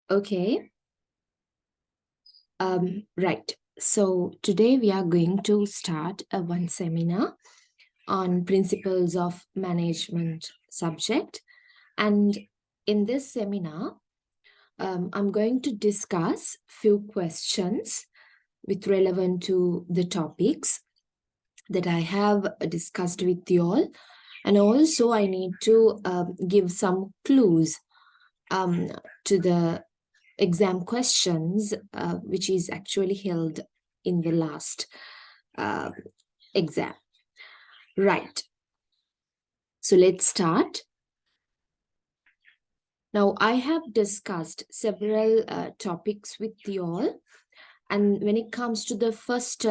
Okay. Right. So today we are going to start one seminar on principles of management subject. And in this seminar, I'm going to discuss few questions with relevant to the topics that I have discussed with you all. And also I need to give some clues um, to the exam questions, which is actually held in the last uh, exam. Right. So let's start. Now, I have discussed several topics with you all. And when it comes to the first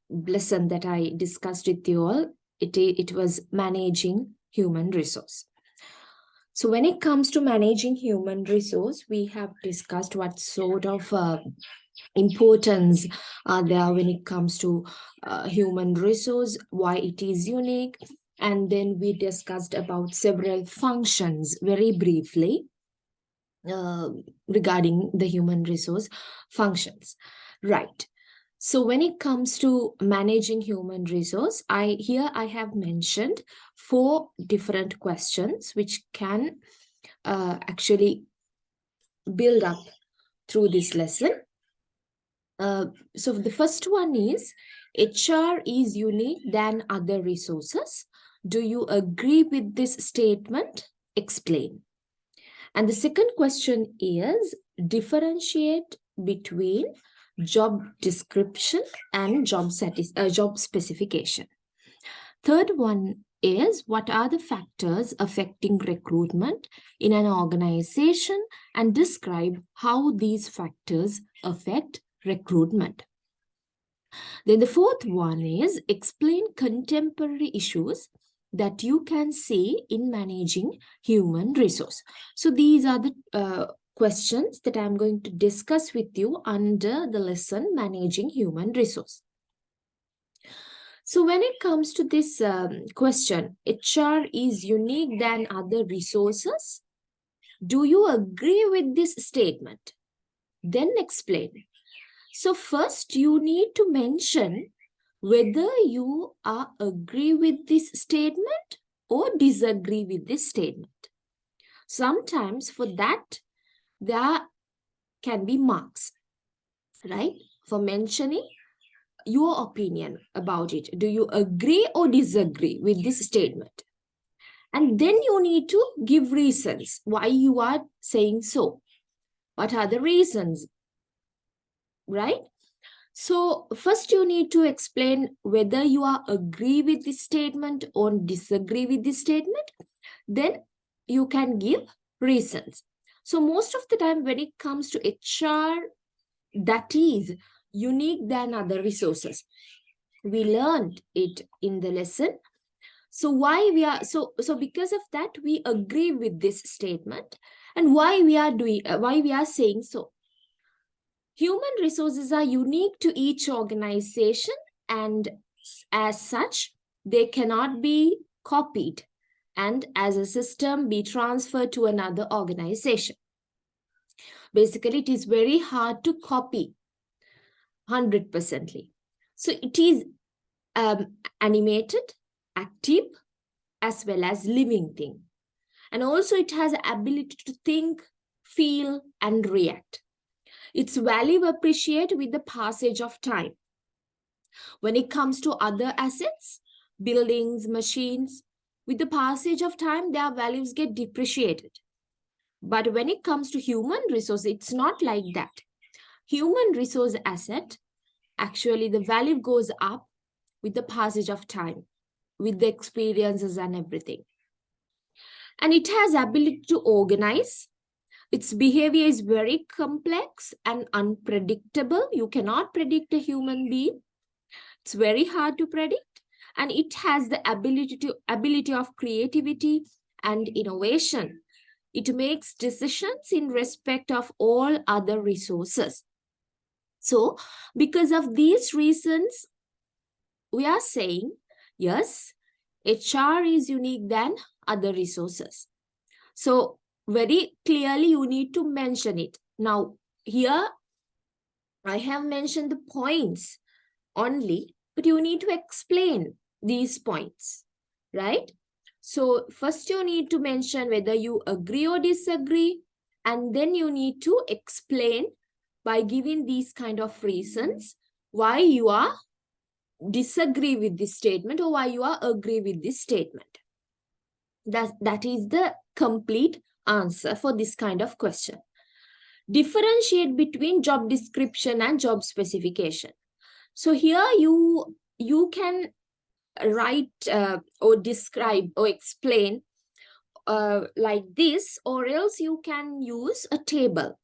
lesson that I discussed with you all, it was managing human resource. So when it comes to managing human resource, we have discussed what sort of importance are there when it comes to human resource, why it is unique, and then we discussed about several functions very briefly regarding the human resource functions. Right. So when it comes to managing human resource, I have mentioned 4 different questions which can actually build up through this lesson. So the first one is HR is unique than other resources. Do you agree with this statement? Explain. And the second question is differentiate between job description and job specification. Third one is what are the factors affecting recruitment in an organization and describe how these factors affect recruitment. Then the fourth one is explain contemporary issues that you can see in managing human resource. So these are the questions that I'm going to discuss with you under the lesson managing human resource. So when it comes to this question, HR is unique than other resources. Do you agree with this statement? Then explain. So first you need to mention whether you are agree with this statement or disagree with this statement. Sometimes for that, there can be marks, right? For mentioning your opinion about it. Do you agree or disagree with this statement? And then you need to give reasons why you are saying so. What are the reasons, right? So first you need to explain whether you are agree with this statement or disagree with this statement. Then you can give reasons. So most of the time when it comes to HR, that is unique than other resources. We learned it in the lesson. So why we are so because of that we agree with this statement, and why we are saying so. Human resources are unique to each organization, and as such, they cannot be copied and as a system be transferred to another organization. Basically, it is very hard to copy 100%. So it is animated, active, as well as living thing. And also it has the ability to think, feel, and react. Its value appreciates with the passage of time. When it comes to other assets, buildings, machines, with the passage of time, their values get depreciated. But when it comes to human resource, it's not like that. Human resource asset, actually the value goes up with the passage of time, with the experiences and everything. And it has ability to organize. Its behavior is very complex and unpredictable. You cannot predict a human being. It's very hard to predict. And it has the ability of creativity and innovation. It makes decisions in respect of all other resources. So, because of these reasons, we are saying, yes, HR is unique than other resources. So, very clearly you need to mention it. Now, here I have mentioned the points only, but you need to explain these points, right? So first you need to mention whether you agree or disagree, and then you need to explain by giving these kind of reasons why you are disagree with this statement or why you are agree with this statement. That is the complete answer for this kind of question. Differentiate between job description and job specification. So here you can write or describe or explain like this, or else you can use a table.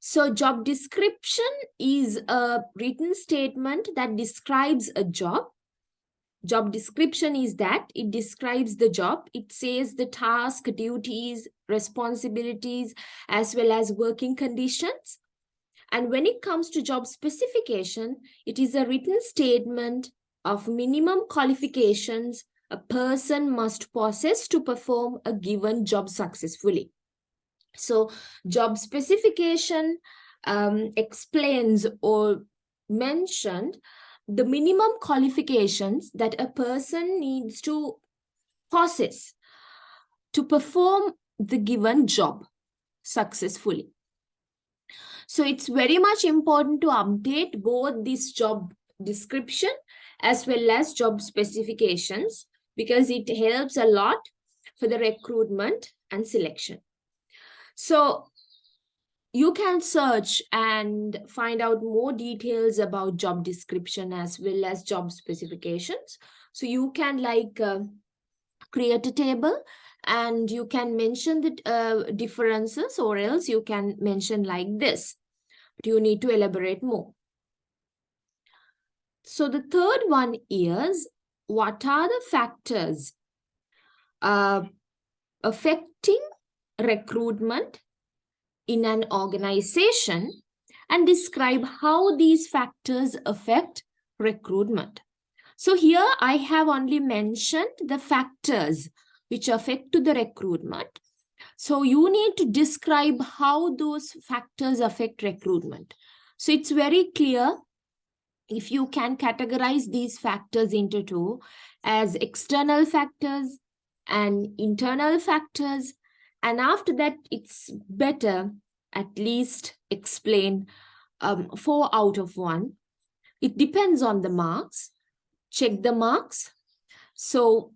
So job description is a written statement that describes a job. Job description is that it describes the job. It says the task, duties, responsibilities, as well as working conditions. And when it comes to job specification, it is a written statement of minimum qualifications a person must possess to perform a given job successfully. So job specification explains or mentioned the minimum qualifications that a person needs to possess to perform the given job successfully. So it's very much important to update both this job description as well as job specifications, because it helps a lot for the recruitment and selection. So you can search and find out more details about job description as well as job specifications. So you can create a table and you can mention the differences, or else you can mention like this, but you need to elaborate more. So the third one is, what are the factors affecting recruitment in an organization, and describe how these factors affect recruitment. So here I have only mentioned the factors which affect to the recruitment. So you need to describe how those factors affect recruitment. So it's very clear if you can categorize these factors into two, as external factors and internal factors. And after that, it's better at least explain 4 out of 1. It depends on the marks. Check the marks. So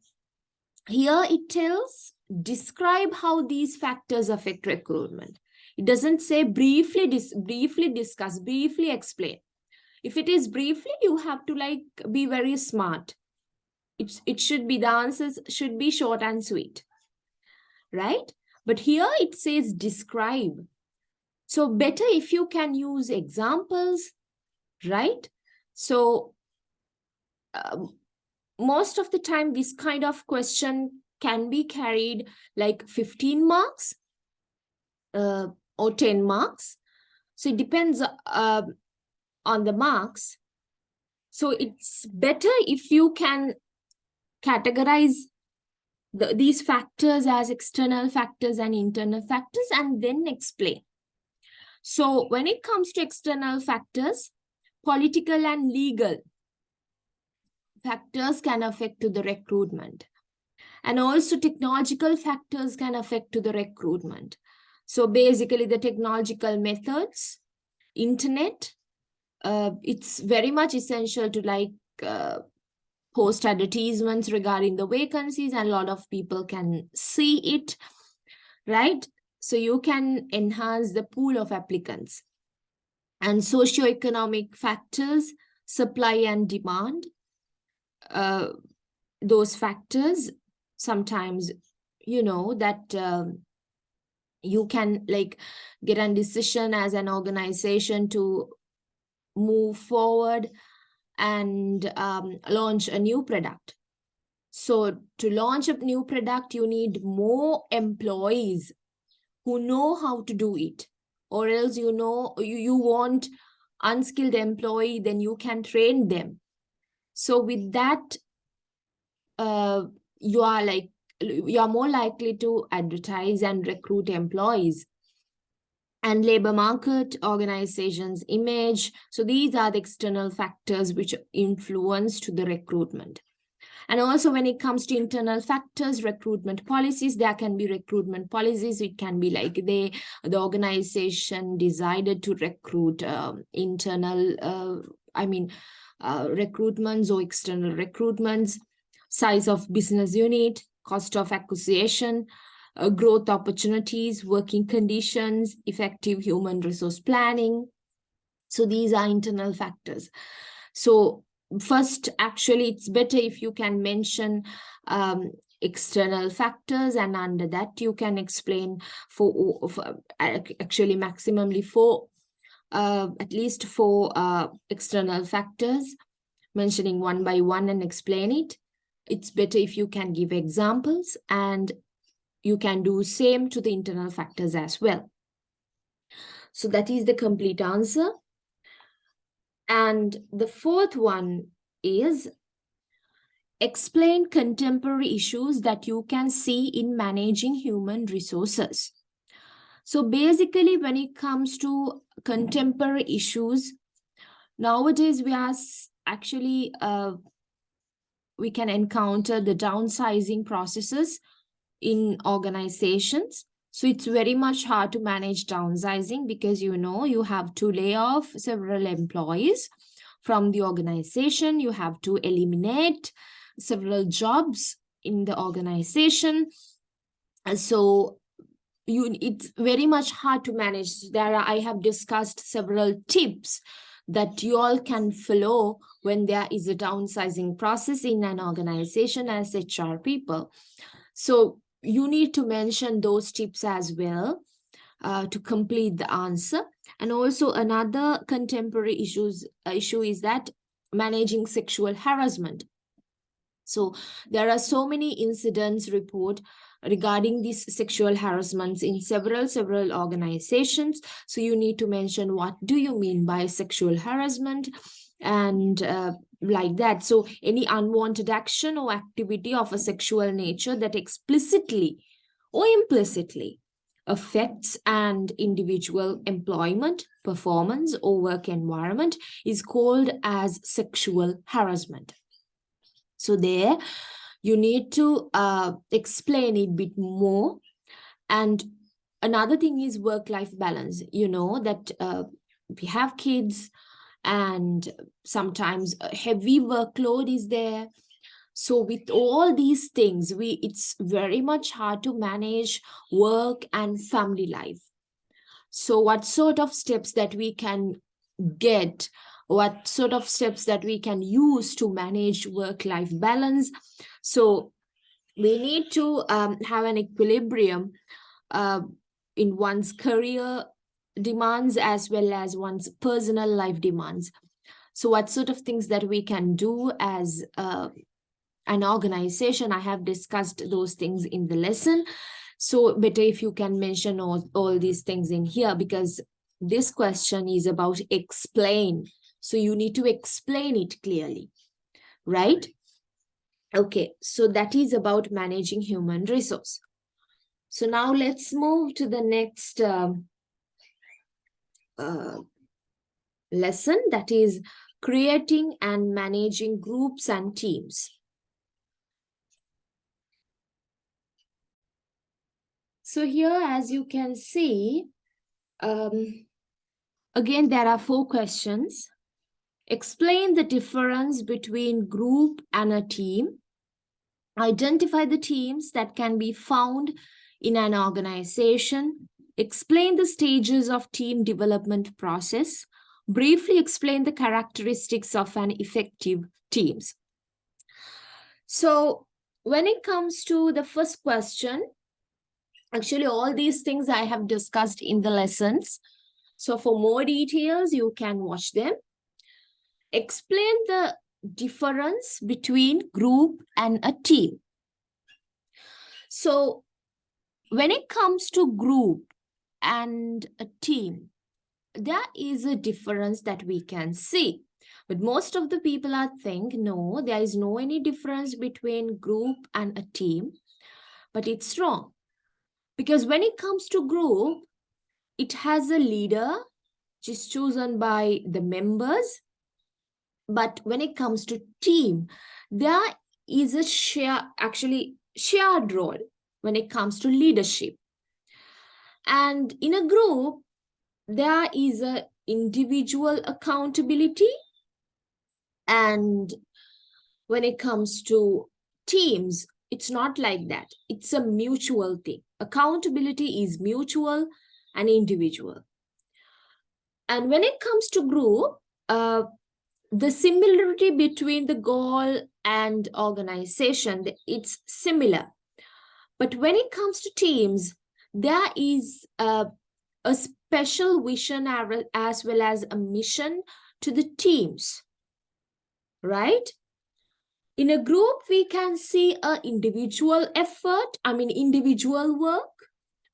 here it tells, describe how these factors affect recruitment. It doesn't say briefly discuss, briefly explain. If it is briefly, you have to be very smart. It should be, the answers should be short and sweet, right? But here it says describe. So better if you can use examples, right? So most of the time, this kind of question can be carried like 15 marks or 10 marks. So it depends on the marks. So it's better if you can categorize these factors as external factors and internal factors, and then explain. So when it comes to external factors, political and legal factors can affect to the recruitment. And also technological factors can affect to the recruitment. So basically the technological methods, internet, it's very much essential to post advertisements regarding the vacancies, and a lot of people can see it, right? So you can enhance the pool of applicants. And socioeconomic factors, supply and demand, those factors, sometimes, that you can get a decision as an organization to move forward and launch a new product. So to launch a new product, you need more employees who know how to do it, or else you want unskilled employee, then you can train them. So with that, you are you're more likely to advertise and recruit employees. And labor market, organization's image. So these are the external factors which influence to the recruitment. And also when it comes to internal factors, recruitment policies, there can be recruitment policies. It can be like the organization decided to recruit internal, recruitments or external recruitments, size of business unit, cost of acquisition, growth opportunities, working conditions, effective human resource planning. So these are internal factors. So first, actually, it's better if you can mention external factors, and under that you can explain for actually maximally for at least 4 external factors, mentioning one by one and explain it. It's better if you can give examples, and you can do same to the internal factors as well. So that is the complete answer. And the fourth one is explain contemporary issues that you can see in managing human resources. So basically, when it comes to contemporary issues, nowadays we are actually, we can encounter the downsizing processes in organizations. So it's very much hard to manage downsizing because, you have to lay off several employees from the organization. You have to eliminate several jobs in the organization. So it's very much hard to manage. I have discussed several tips that you all can follow when there is a downsizing process in an organization as HR people. So you need to mention those tips as well to complete the answer. And also another contemporary issue is that managing sexual harassment. So there are so many incidents report regarding these sexual harassments in several organizations. So you need to mention what do you mean by sexual harassment, and like that. So any unwanted action or activity of a sexual nature that explicitly or implicitly affects an individual employment, performance, or work environment is called as sexual harassment. So there you need to explain it a bit more. And another thing is work-life balance. That we have kids, and sometimes a heavy workload is there. So with all these things, it's very much hard to manage work and family life. So what sort of steps that we can get, what sort of steps that we can use to manage work-life balance? So we need to have an equilibrium in one's career demands as well as one's personal life demands. So what sort of things that we can do as an organization? I have discussed those things in the lesson. So better if you can mention all these things in here, because this question is about explain. So you need to explain it clearly, right? Okay, so that is about managing human resource. So now let's move to the next lesson, that is creating and managing groups and teams. So here, as you can see, again, there are 4 questions. Explain the difference between group and a team. Identify the teams that can be found in an organization. Explain the stages of team development process. Briefly explain the characteristics of an effective teams. So when it comes to the first question, actually all these things I have discussed in the lessons. So for more details, you can watch them. Explain the difference between group and a team. So when it comes to group and a team, there is a difference that we can see. But most of the people are think, no, there is no any difference between group and a team. but it's wrong. Because when it comes to group, it has a leader which is chosen by the members. But when it comes to team, there is a shared role when it comes to leadership. And in a group, there is a individual accountability. And when it comes to teams, it's not like that. It's a mutual thing. Accountability is mutual and individual. And when it comes to group, the similarity between the goal and organization, it's similar. But when it comes to teams, there is a special vision as well as a mission to the teams, right? In a group, we can see an individual effort, individual work,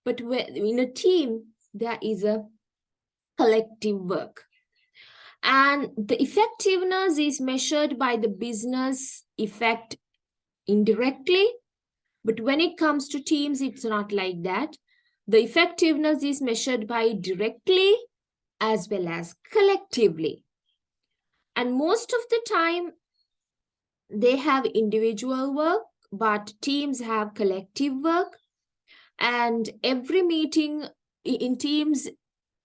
but in a team, there is a collective work. And the effectiveness is measured by the business effect indirectly. But when it comes to teams, it's not like that. The effectiveness is measured by directly as well as collectively. And most of the time, they have individual work, but teams have collective work. And every meeting in teams,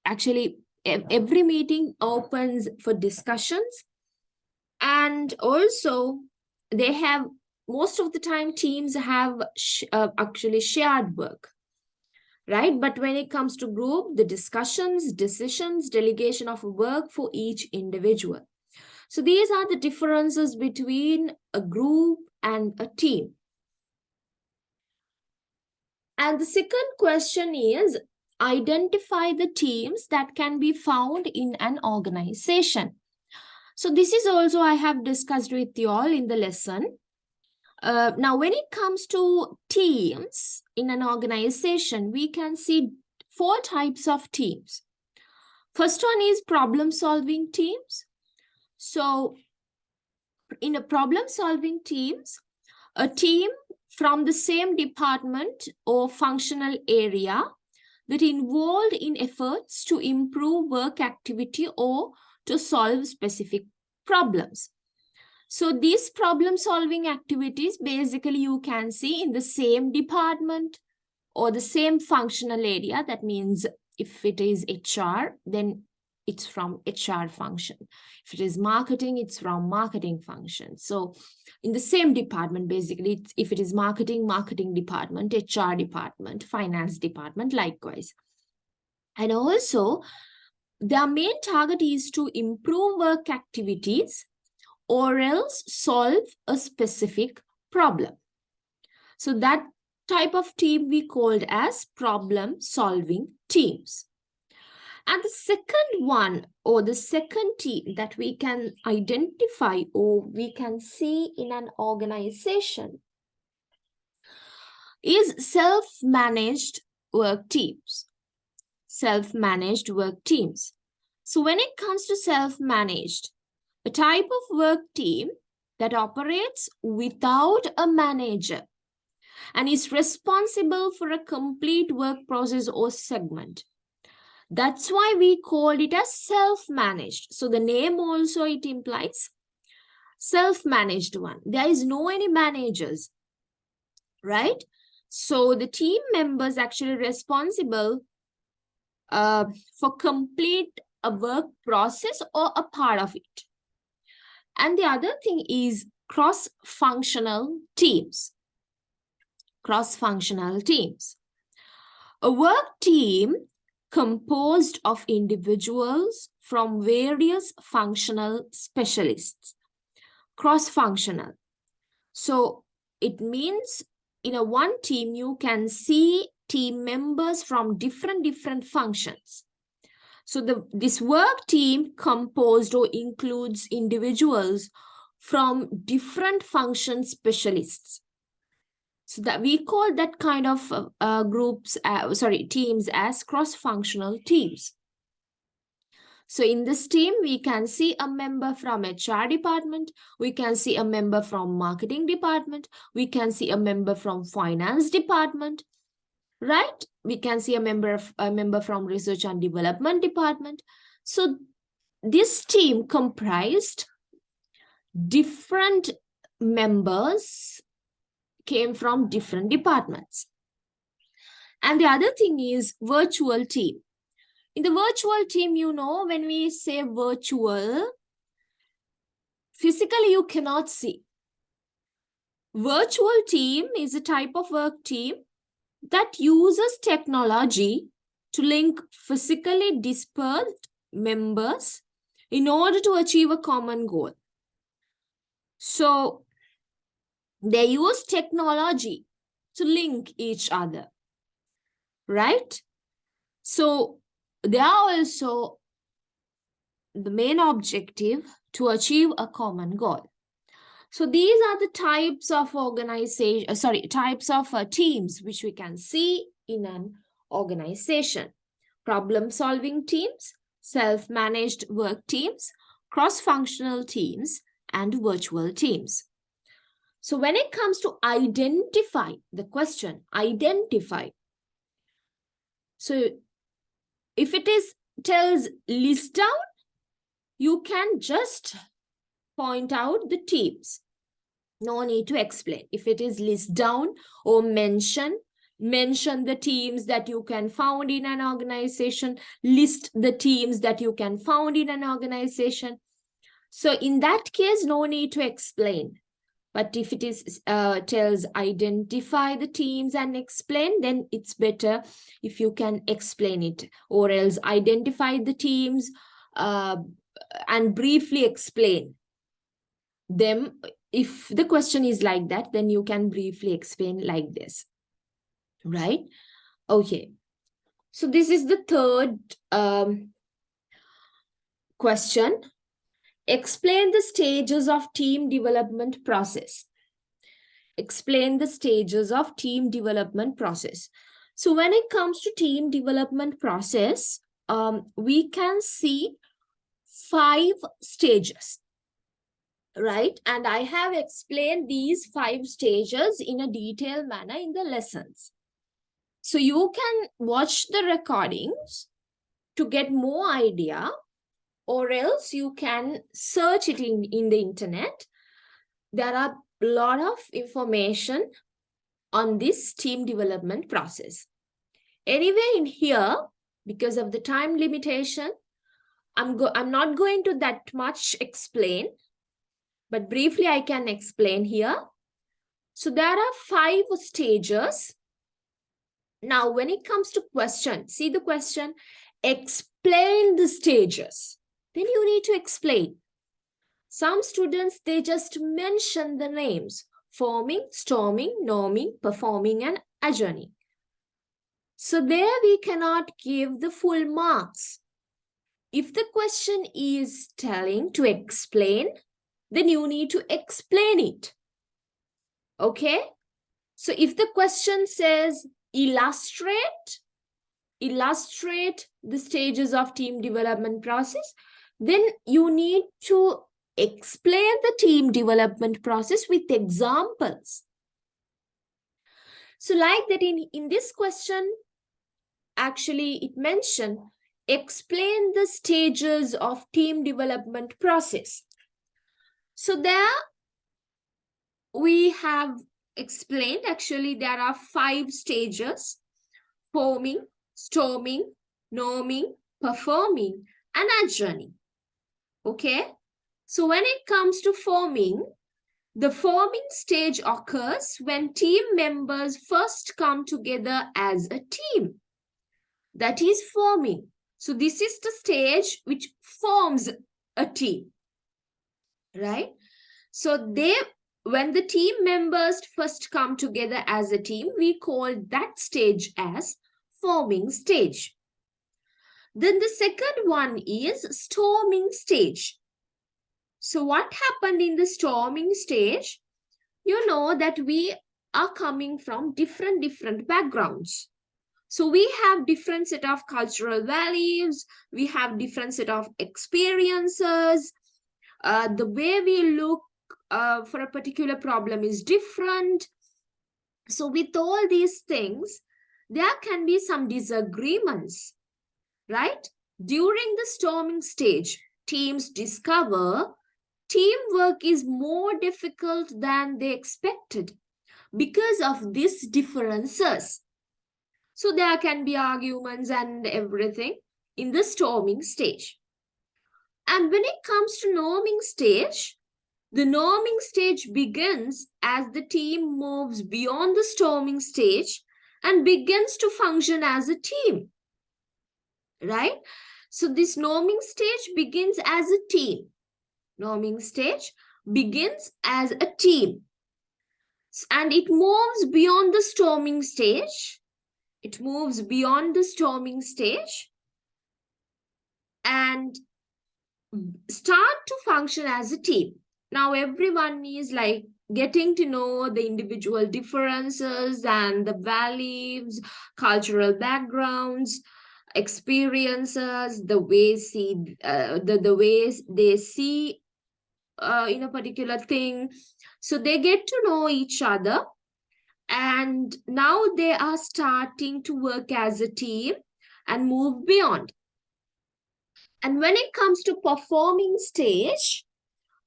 actually, every meeting opens for discussions. And also, they have, most of the time, teams have actually shared work, right? But when it comes to group, the discussions, decisions, delegation of work for each individual. So these are the differences between a group and a team. And the second question is, identify the teams that can be found in an organization. So this is also I have discussed with you all in the lesson. Now, when it comes to teams in an organization, we can see 4 types of teams. First one is problem-solving teams. So in a problem-solving teams, a team from the same department or functional area that involved in efforts to improve work activity or to solve specific problems. So these problem-solving activities, basically you can see in the same department or the same functional area. That means if it is HR, then it's from HR function. If it is marketing, it's from marketing function. So in the same department, basically, if it is marketing department, HR department, finance department, likewise. And also, their main target is to improve work activities or else solve a specific problem. So that type of team we called as problem-solving teams. And the second one, or the second team that we can identify or we can see in an organization is self-managed work teams. Self-managed work teams. So when it comes to self-managed, a type of work team that operates without a manager and is responsible for a complete work process or segment. That's why we call it as self-managed. So the name also, it implies self-managed one. There is no any managers, right? So the team members actually responsible for complete a work process or a part of it. And the other thing is cross-functional teams. Cross-functional teams. A work team composed of individuals from various functional specialists. Cross-functional. So it means in a one team, you can see team members from different functions. So this work team composed or includes individuals from different function specialists. So that we call that kind of teams as cross-functional teams. So in this team, we can see a member from HR department. We can see a member from marketing department. We can see a member from finance department, right? We can see a member from research and development department. So this team comprised different members, came from different departments. And the other thing is virtual team. In the virtual team, you know, when we say virtual, physically you cannot see. Virtual team is a type of work team that uses technology to link physically dispersed members in order to achieve a common goal. So they use technology to link each other, right? So they are also the main objective to achieve a common goal. So these are the types of teams which we can see in an organization. Problem-solving teams, self-managed work teams, cross-functional teams, and virtual teams. So when it comes to identify, the question, identify. So if it tells list down, you can just point out the teams. No need to explain. If it is list down or mention the teams that you can find in an organization, list the teams that you can find in an organization. So in that case, no need to explain. But if it tells identify the teams and explain, then it's better if you can explain it, or else identify the teams and briefly explain them. If the question is like that, then you can briefly explain like this, right? Okay. So this is the third question. Explain the stages of team development process. Explain the stages of team development process. So when it comes to team development process, we can see 5 stages, right? And I have explained these 5 stages in a detailed manner in the lessons. So you can watch the recordings to get more idea, or else you can search it in the internet. There are a lot of information on this team development process. Anyway, in here, because of the time limitation, I'm not going to that much explain, but briefly I can explain here. So there are 5 stages. Now, when it comes to question, see the question, explain the stages. Then you need to explain. Some students, they just mention the names: forming, storming, norming, performing, and adjourning. So there we cannot give the full marks. If the question is telling to explain, then you need to explain it. Okay? So if the question says illustrate the stages of team development process, then you need to explain the team development process with examples. So like that in this question, actually it mentioned explain the stages of team development process. So there we have explained, actually there are 5 stages: forming, storming, norming, performing, and adjourning. Okay? So when it comes to forming, the forming stage occurs when team members first come together as a team. That is forming. So this is the stage which forms a team, right? So when the team members first come together as a team, we call that stage as forming stage. Then the second one is storming stage. So what happened in the storming stage? You know that we are coming from different backgrounds. So we have different set of cultural values, we have different set of experiences, the way we look for a particular problem is different. So with all these things, there can be some disagreements, right? During the storming stage, teams discover teamwork is more difficult than they expected because of these differences. So there can be arguments and everything in the storming stage. And when it comes to norming stage, the norming stage begins as the team moves beyond the storming stage and begins to function as a team, right? So this norming stage begins as a team. Norming stage begins as a team. And it moves beyond the storming stage. It moves beyond the storming stage and start to function as a team. Now everyone is like getting to know the individual differences and the values, cultural backgrounds, experiences, the ways the ways they see in a particular thing. So they get to know each other, and now they are starting to work as a team and move beyond. And when it comes to performing stage,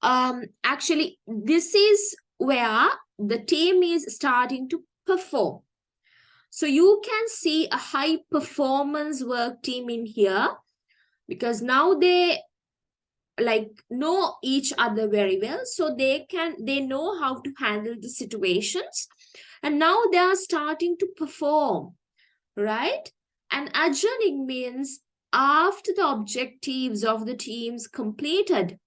actually this is where the team is starting to perform. So you can see a high performance work team in here, because now they like know each other very well, so they know how to handle the situations, and now they are starting to perform, right? And adjourning means after the objectives of the teams completed,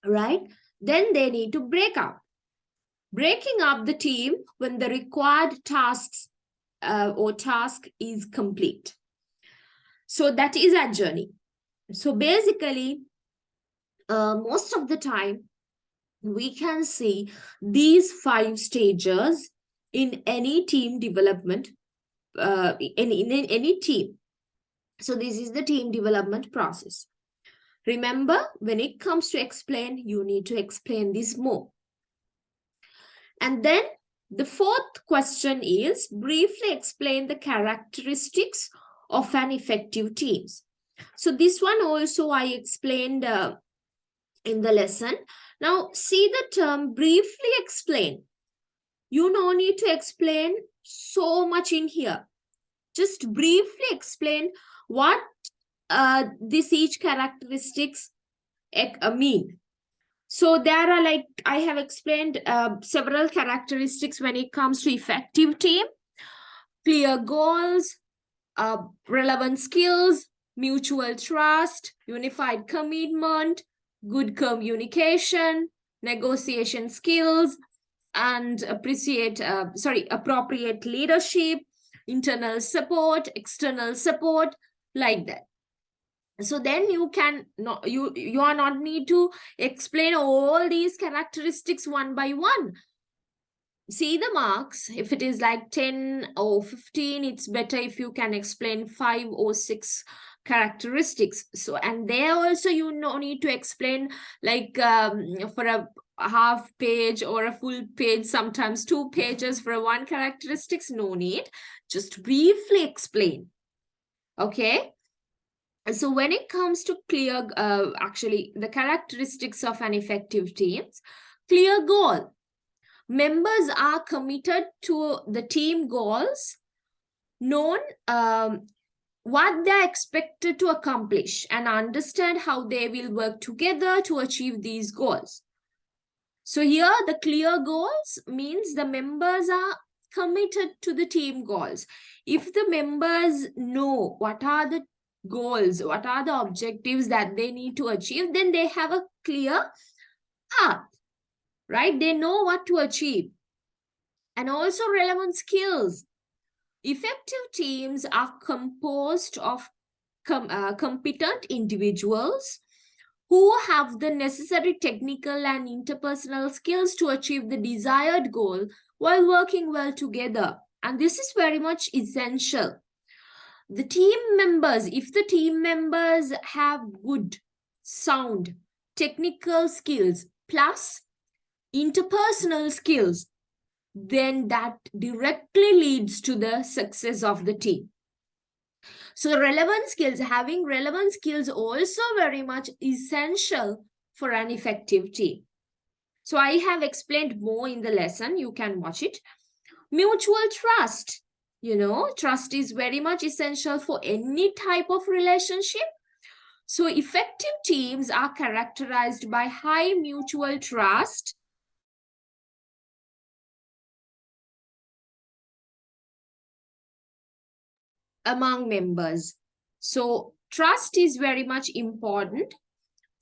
right, then they need to break up. Breaking up the team when the required tasks or task is complete. So that is adjourning. So basically, most of the time, we can see these 5 stages in any team development, in any team. So this is the team development process. Remember, when it comes to explain, you need to explain this more. And then the 4th question is briefly explain the characteristics of an effective team. So this one also I explained in the lesson. Now see the term briefly explain. You no need to explain so much in here. Just briefly explain what this each characteristics mean. So there are, like I have explained, several characteristics when it comes to effective team: clear goals, relevant skills, mutual trust, unified commitment, good communication, negotiation skills, and appropriate leadership, internal support, external support, like that. So then you can not you are not need to explain all these characteristics one by one. See the marks. If it is like 10 or 15, it's better if you can explain 5 or 6 characteristics. So, and there also you no need to explain like for a half page or a full page, sometimes 2 pages for a one characteristics. No need, just briefly explain. Okay. So when it comes to clear, actually the characteristics of an effective team: clear goal. Members are committed to the team goals, known what they're expected to accomplish, and understand how they will work together to achieve these goals. So here the clear goals means the members are committed to the team goals. If the members know what are the goals, what are the objectives that they need to achieve, then they have a clear path, right? They know what to achieve. And also relevant skills. Effective teams are composed of competent individuals who have the necessary technical and interpersonal skills to achieve the desired goal while working well together. And this is very much essential. The team members, if the team members have good, sound, technical skills plus interpersonal skills, then that directly leads to the success of the team. So relevant skills, having relevant skills also very much essential for an effective team. So I have explained more in the lesson. You can watch it. Mutual trust. Trust is very much essential for any type of relationship. So effective teams are characterized by high mutual trust among members. So trust is very much important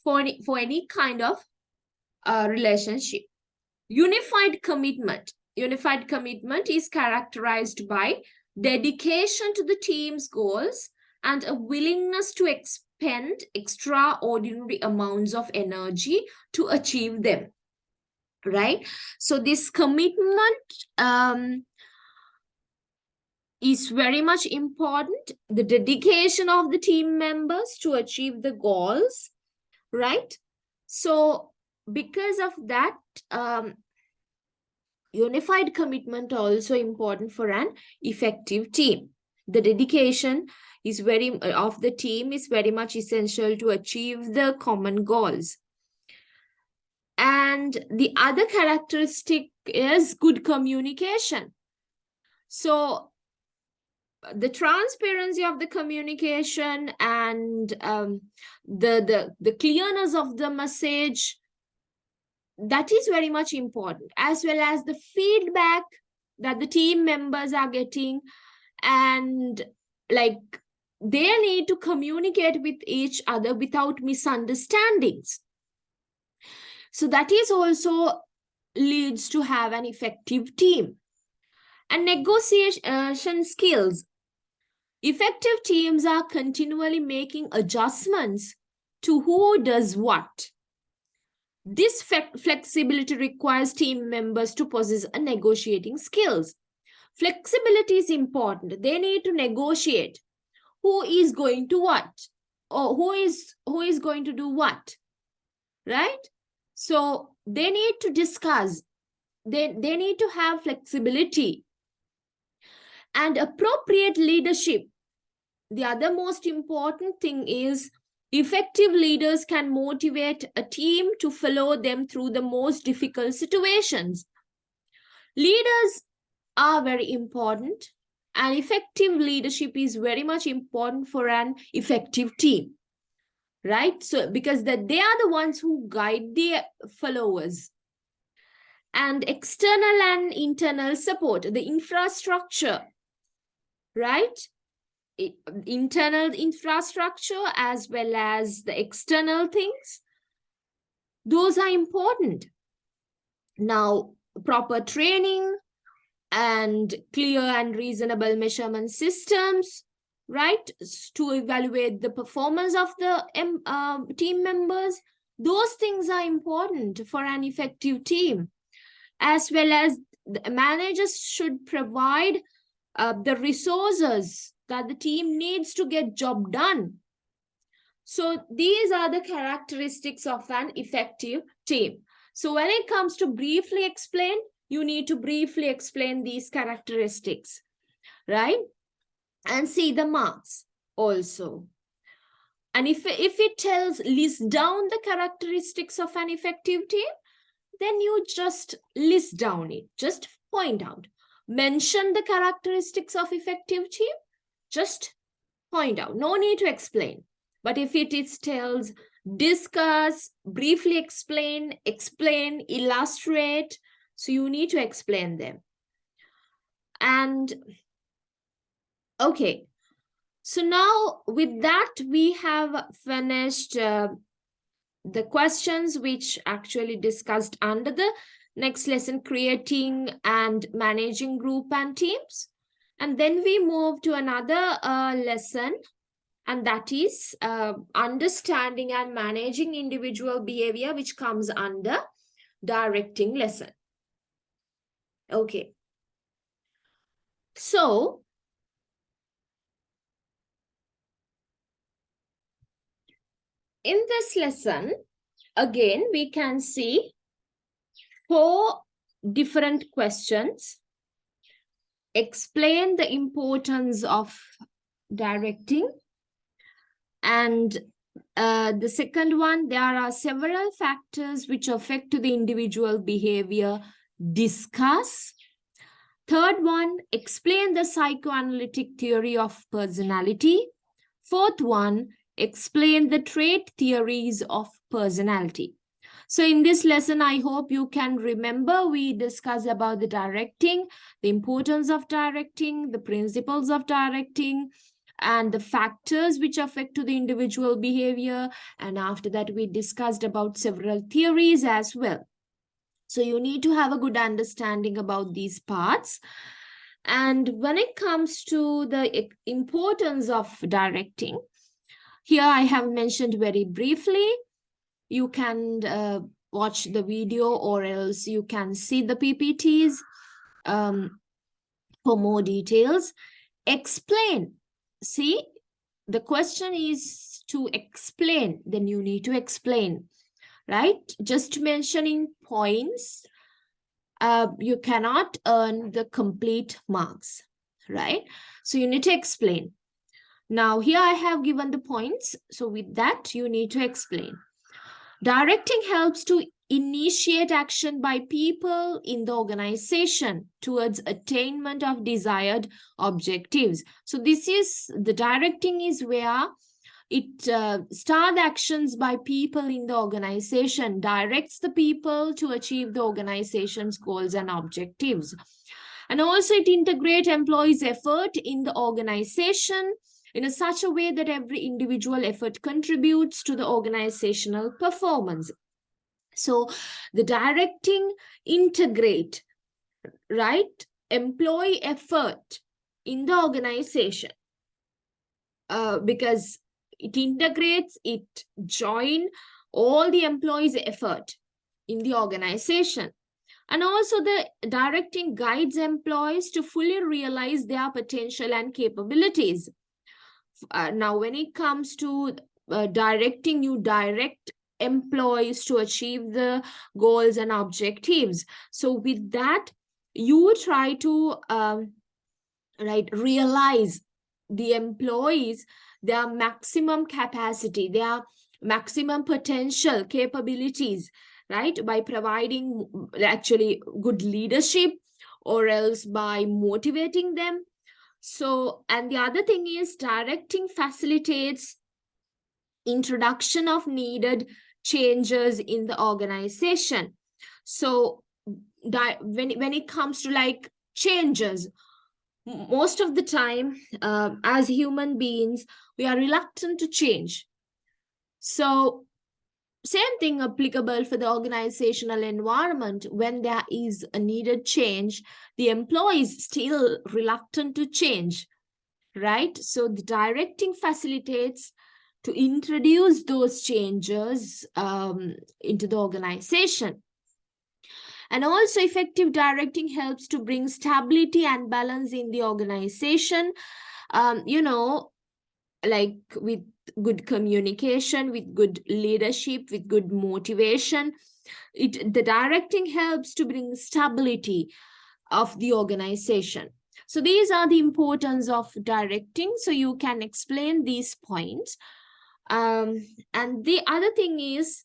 for any kind of relationship. Unified commitment. Unified commitment is characterized by dedication to the team's goals and a willingness to expend extraordinary amounts of energy to achieve them. Right? So this commitment is very much important. The dedication of the team members to achieve the goals, right? So because of that, unified commitment also important for an effective team. The dedication is of the team is very much essential to achieve the common goals. And the other characteristic is good communication. So the transparency of the communication and the clearness of the message, that is very much important, as well as the feedback that the team members are getting, and like they need to communicate with each other without misunderstandings. So that is also leads to have an effective team. And negotiation skills. Effective teams are continually making adjustments to who does what. This flexibility requires team members to possess a negotiating skills. Flexibility is important. They need to negotiate who is going to what, or who is going to do what, right? So they need to discuss. They need to have flexibility and appropriate leadership. The other most important thing is effective leaders can motivate a team to follow them through the most difficult situations. Leaders are very important, and effective leadership is very much important for an effective team, right? So because they are the ones who guide the followers. And external and internal support, the infrastructure, right? Internal infrastructure as well as the external things, those are important. Now, proper training and clear and reasonable measurement systems, right, to evaluate the performance of the team members, those things are important for an effective team. As well as the managers should provide the resources that the team needs to get job done. So these are the characteristics of an effective team. So when it comes to briefly explain, you need to briefly explain these characteristics, right? And see the marks also. And if it tells list down the characteristics of an effective team, then you just list down it, just point out. Mention the characteristics of effective team, just point out. No need to explain. But if it tells discuss, briefly explain, illustrate, so you need to explain them. And okay, so now with that, we have finished the questions which actually discussed under the next lesson, creating and managing group and teams. And then we move to another lesson, and that is understanding and managing individual behavior, which comes under directing lesson. Okay. So, in this lesson, again, we can see 4 different questions. Explain the importance of directing. And the second one, there are several factors which affect to the individual behavior. Discuss. Third one, explain the psychoanalytic theory of personality. Fourth one, explain the trait theories of personality. So in this lesson, I hope you can remember we discussed about the directing, the importance of directing, the principles of directing, and the factors which affect to the individual behavior. And after that, we discussed about several theories as well. So you need to have a good understanding about these parts. And when it comes to the importance of directing, here I have mentioned very briefly. You can watch the video, or else you can see the PPTs for more details. Explain. See, the question is to explain, then you need to explain, right? Just mentioning points, you cannot earn the complete marks, right? So you need to explain. Now, here I have given the points. So with that, you need to explain. Directing helps to initiate action by people in the organization towards attainment of desired objectives. So this is, the directing is where it start actions by people in the organization, directs the people to achieve the organization's goals and objectives. And also it integrates employees' effort in the organization in such a way that every individual effort contributes to the organizational performance. So the directing integrate, right, employee effort in the organization, because it integrates, it join all the employees' effort in the organization. And also the directing guides employees to fully realize their potential and capabilities. Now, when it comes to directing, you direct employees to achieve the goals and objectives. So with that, you try to realize the employees, their maximum capacity, their maximum potential capabilities, right? By providing actually good leadership, or else by motivating them. So, and the other thing is directing facilitates introduction of needed changes in the organization. So when it comes to like changes, most of the time, as human beings, we are reluctant to change. So same thing applicable for the organizational environment. When there is a needed change, the employees still reluctant to change, right? So the directing facilitates to introduce those changes into the organization. And also effective directing helps to bring stability and balance in the organization. Like with good communication, with good leadership, with good motivation, the directing helps to bring stability of the organization. So these are the importance of directing. So you can explain these points. And the other thing is,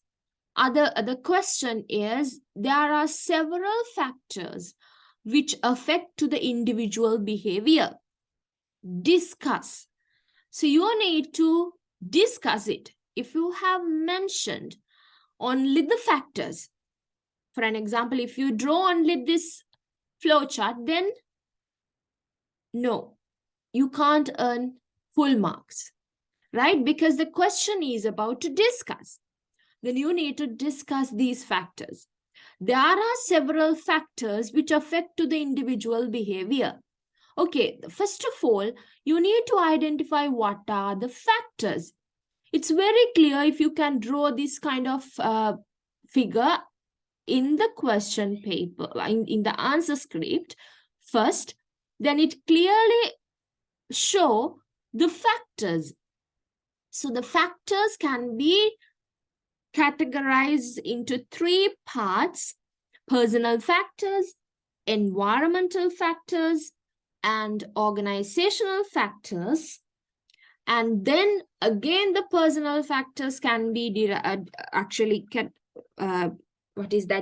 other question is, there are several factors which affect to the individual behavior. Discuss. So you need to discuss it. If you have mentioned only the factors, for an example, if you draw only this flowchart, then no, you can't earn full marks, right? Because the question is about to discuss. Then you need to discuss these factors. There are several factors which affect to the individual behavior. Okay, first of all, you need to identify what are the factors. It's very clear if you can draw this kind of figure in the question paper, in the answer script. First, then it clearly show the factors. So the factors can be categorized into 3 parts: personal factors, environmental factors, and organizational factors. And then again, the personal factors can be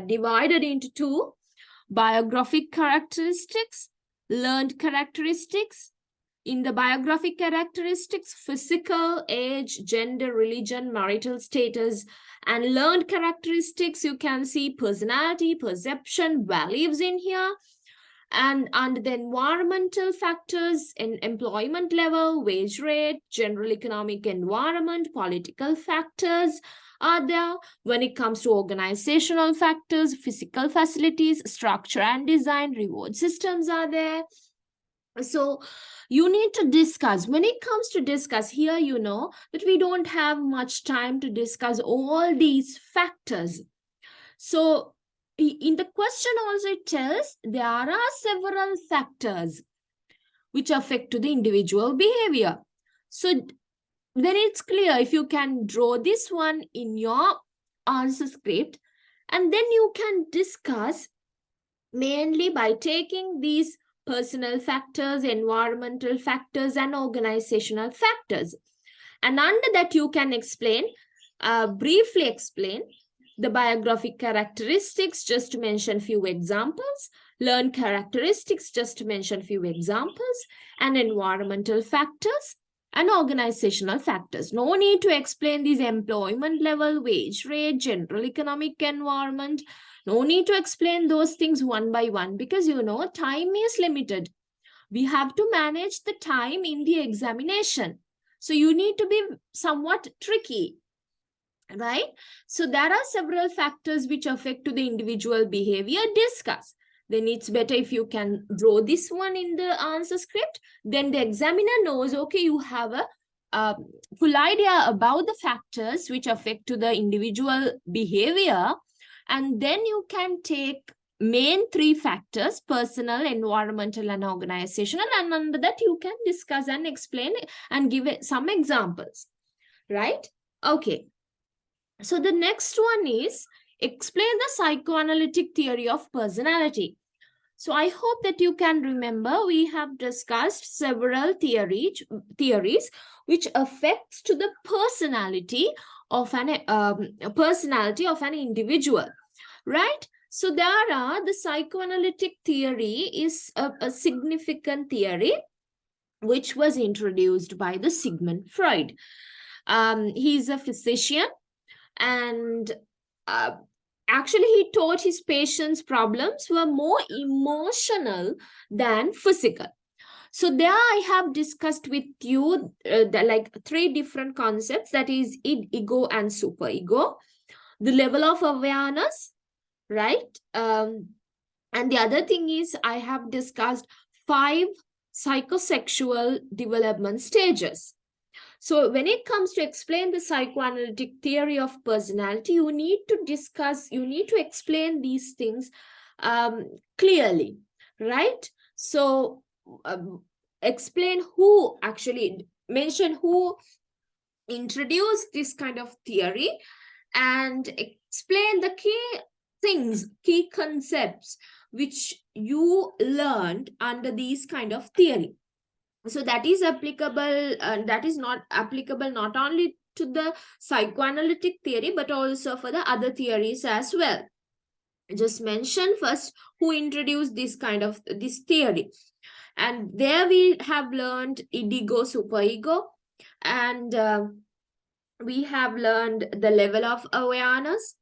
divided into 2: biographic characteristics, learned characteristics. In the biographic characteristics, physical, age, gender, religion, marital status, and learned characteristics, you can see personality, perception, values in here. And under the environmental factors, in employment level, wage rate, general economic environment, political factors are there. When it comes to organizational factors, physical facilities, structure and design, reward systems are there. So you need to discuss. When it comes to discuss here, you know that we don't have much time to discuss all these factors. So in the question also it tells there are several factors which affect to the individual behavior. So then it's clear if you can draw this one in your answer script, and then you can discuss mainly by taking these personal factors, environmental factors, and organizational factors. And under that, you can explain, briefly explain the biographic characteristics, just to mention few examples, learned characteristics, just to mention few examples, and environmental factors and organizational factors. No need to explain these employment level, wage rate, general economic environment. No need to explain those things one by one, because you know time is limited. We have to manage the time in the examination. So you need to be somewhat tricky, right? So there are several factors which affect to the individual behavior. Discuss. Then it's better if you can draw this one in the answer script. Then the examiner knows, okay, you have a full idea about the factors which affect to the individual behavior. And then you can take main 3 factors: personal, environmental, and organizational. And under that, you can discuss and explain and give some examples, right? Okay. So the next one is explain the psychoanalytic theory of personality. So I hope that you can remember we have discussed several theories which affects to the personality of an individual, right? So there are the psychoanalytic theory is a significant theory which was introduced by the Sigmund Freud. He's a physician, and actually he taught his patients problems were more emotional than physical. So there I have discussed with you like 3 different concepts, that is id, ego, and superego, the level of awareness, right? And the other thing is I have discussed 5 psychosexual development stages. So when it comes to explain the psychoanalytic theory of personality, you need to discuss, you need to explain these things clearly, right? So explain who actually, mention who introduced this kind of theory, and explain the key things, key concepts which you learned under these kind of theory. So that is applicable, that is not applicable not only to the psychoanalytic theory but also for the other theories as well. Just mention first who introduced this kind of this theory, and there we have learned id-ego, superego, and we have learned the level of awareness,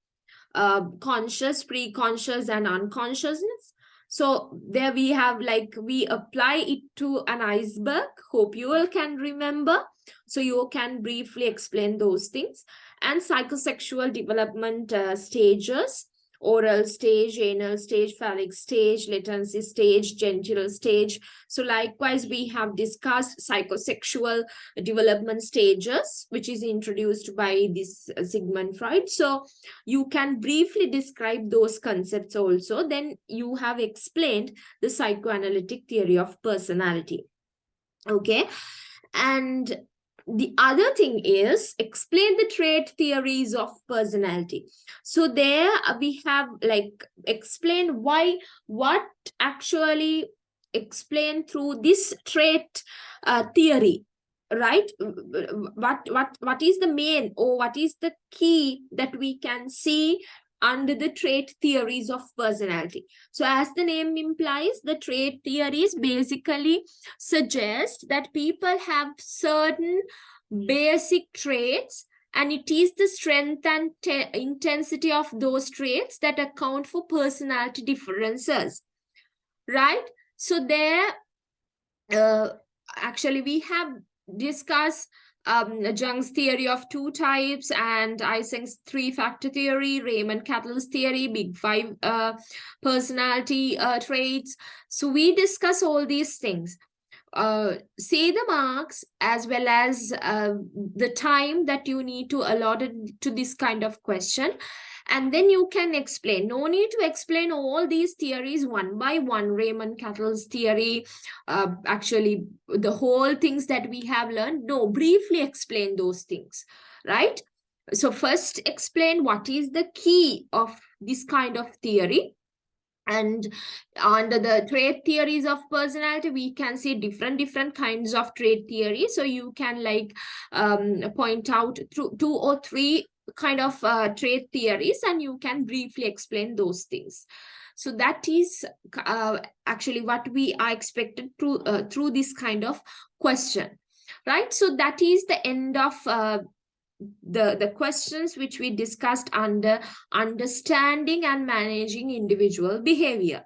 conscious, pre-conscious, and unconsciousness. So there we have, like, we apply it to an iceberg. Hope you all can remember. So you can briefly explain those things. And psychosexual development stages, oral stage, anal stage, phallic stage, latency stage, genital stage. So likewise, we have discussed psychosexual development stages, which is introduced by this Sigmund Freud. So you can briefly describe those concepts also. Then you have explained the psychoanalytic theory of personality. Okay. And the other thing is explain the trait theories of personality. So there we have like explain what actually explain through this trait theory, right? What is the main, or what is the key that we can see under the trait theories of personality? So as the name implies, the trait theories basically suggest that people have certain basic traits, and it is the strength and intensity of those traits that account for personality differences, right? So there actually we have discussed Jung's theory of two types and Eysenck's three-factor theory, Raymond Cattell's theory, big five personality traits. So we discuss all these things. Say the marks as well as the time that you need to allot it to this kind of question, and then you can explain. No need to explain all these theories one by one. Raymond Cattell's theory, actually the whole things that we have learned, no, briefly explain those things, right? So first explain what is the key of this kind of theory. And under the trait theories of personality, we can see different kinds of trait theory. So you can like point out through 2 or 3 kind of trait theories, and you can briefly explain those things. So that is actually what we are expected to through this kind of question, right? So that is the end of the questions which we discussed under understanding and managing individual behavior,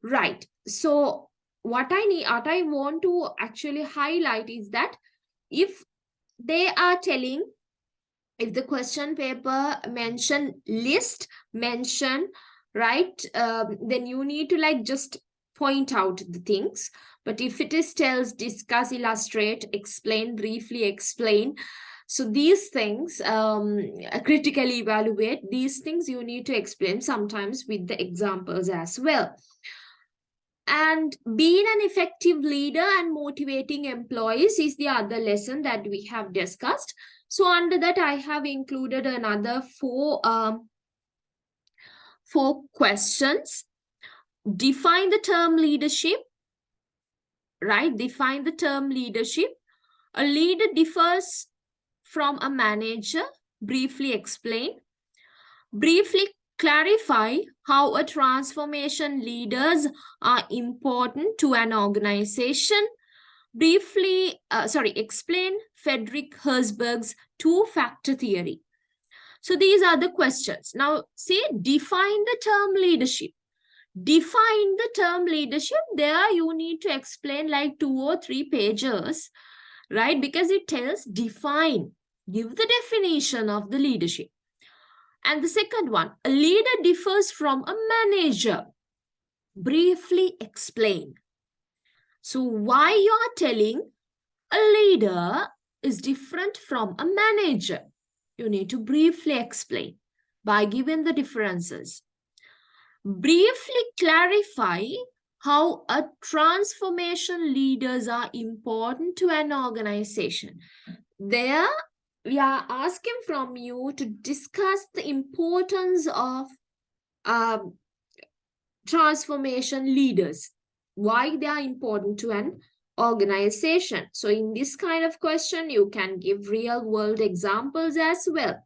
right? So what I want to actually highlight is that if they are telling, if the question paper mention list, mention, right, then you need to like just point out the things. But if it is tells discuss, illustrate, explain, briefly explain, so these things, critically evaluate, these things you need to explain sometimes with the examples as well. And being an effective leader and motivating employees is the other lesson that we have discussed. So under that, I have included another four questions. Define the term leadership, right? Define the term leadership. A leader differs from a manager. Briefly explain. Briefly clarify how a transformation leaders are important to an organization. Briefly, explain Friedrich Herzberg's two-factor theory. So these are the questions. Now, say define the term leadership. Define the term leadership. There you need to explain like 2 or 3 pages, right? Because it tells define, give the definition of the leadership. And the second one, a leader differs from a manager. Briefly explain. So why you are telling a leader is different from a manager? You need to briefly explain by giving the differences. Briefly clarify how a transformation leaders are important to an organization. There, we are asking from you to discuss the importance of transformation leaders, why they are important to an organization. So in this kind of question, you can give real world examples as well.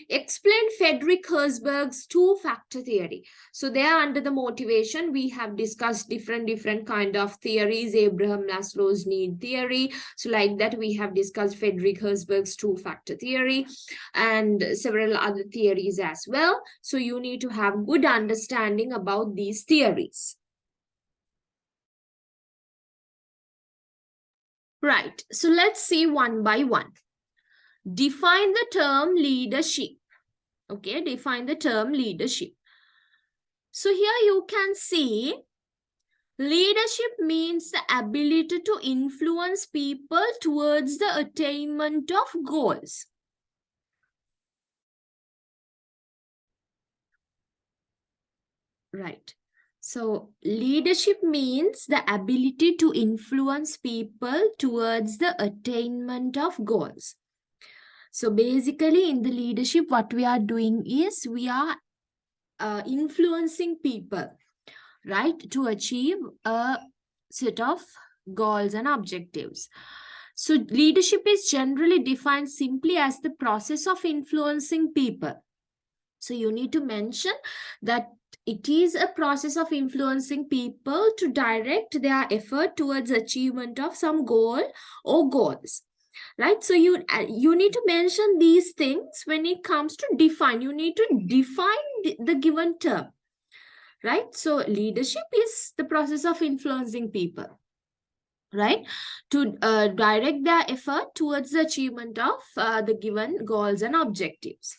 Explain Friedrich Herzberg's two-factor theory. So there under the motivation, we have discussed different kind of theories, Abraham Maslow's need theory. So like that, we have discussed Friedrich Herzberg's two-factor theory and several other theories as well. So you need to have good understanding about these theories. Right, so let's see one by one. Define the term leadership. Okay, define the term leadership. So here you can see leadership means the ability to influence people towards the attainment of goals. Right. So leadership means the ability to influence people towards the attainment of goals. So basically in the leadership, what we are doing is we are influencing people, right, to achieve a set of goals and objectives. So leadership is generally defined simply as the process of influencing people. So you need to mention that it is a process of influencing people to direct their effort towards achievement of some goal or goals, right? So you need to mention these things when it comes to define. You need to define the given term, right? So leadership is the process of influencing people, right, to direct their effort towards the achievement of the given goals and objectives,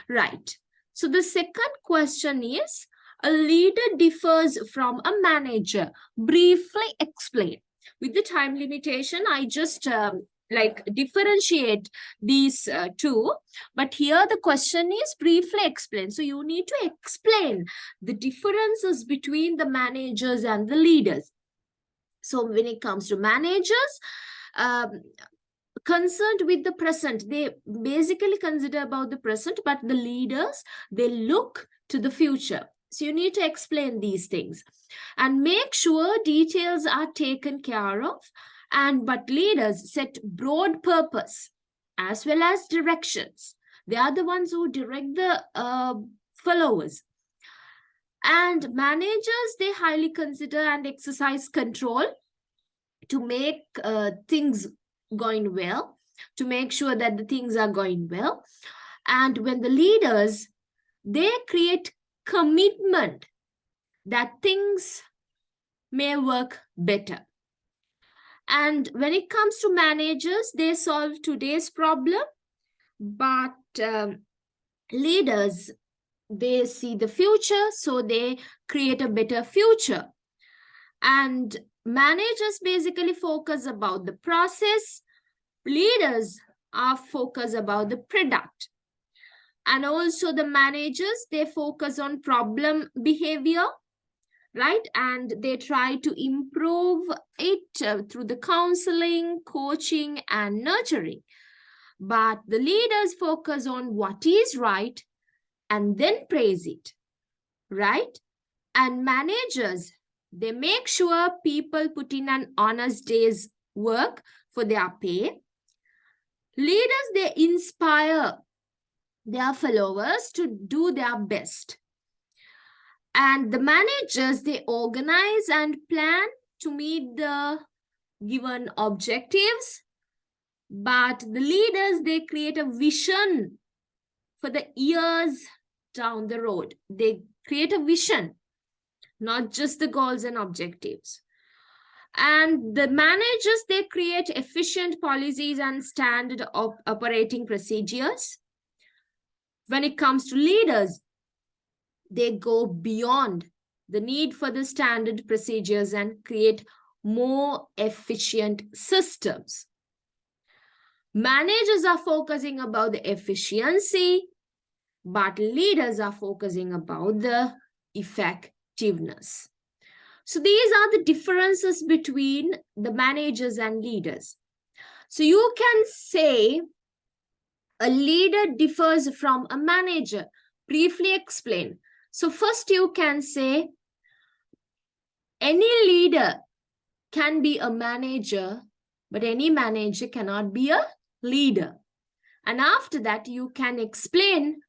right? So the second question is, a leader differs from a manager. Briefly explain. With the time limitation, I just like differentiate these two. But here the question is briefly explain. So you need to explain the differences between the managers and the leaders. So when it comes to managers, um, concerned with the present, they basically consider about the present, but the leaders, they look to the future. So you need to explain these things and make sure details are taken care of. And but leaders set broad purpose as well as directions. They are the ones who direct the followers. And managers, they highly consider and exercise control to make things going well, to make sure that the things are going well. And when the leaders, they create commitment that things may work better. And when it comes to managers, they solve today's problem, but leaders, they see the future, so they create a better future. And managers basically focus about the process, leaders are focused about the product. And also the managers, they focus on problem behavior, right? And they try to improve it through the counseling, coaching, and nurturing. But the leaders focus on what is right and then praise it, right? And managers, they make sure people put in an honest day's work for their pay. Leaders, they inspire their followers to do their best. And the managers, they organize and plan to meet the given objectives. But the leaders, they create a vision for the years down the road. They create a vision, not just the goals and objectives. And the managers, they create efficient policies and standard operating procedures. When it comes to leaders, they go beyond the need for the standard procedures and create more efficient systems. Managers are focusing about the efficiency, but leaders are focusing about the effectiveness. So these are the differences between the managers and leaders. So you can say a leader differs from a manager. Briefly explain. So first you can say any leader can be a manager, but any manager cannot be a leader. And after that, you can explain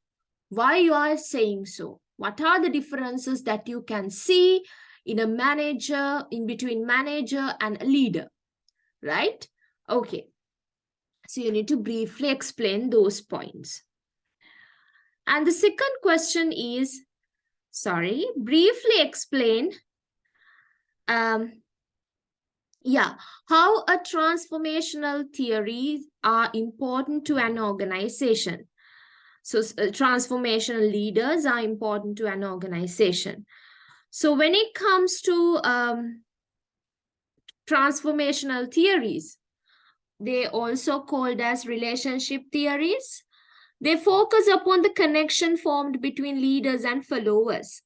why you are saying so. What are the differences that you can see in a manager, in between manager and a leader, right? Okay. So you need to briefly explain those points. And the second question is, briefly explain how a transformational theories are important to an organization. So transformational leaders are important to an organization. So when it comes to transformational theories, they also called as relationship theories. They focus upon the connection formed between leaders and followers.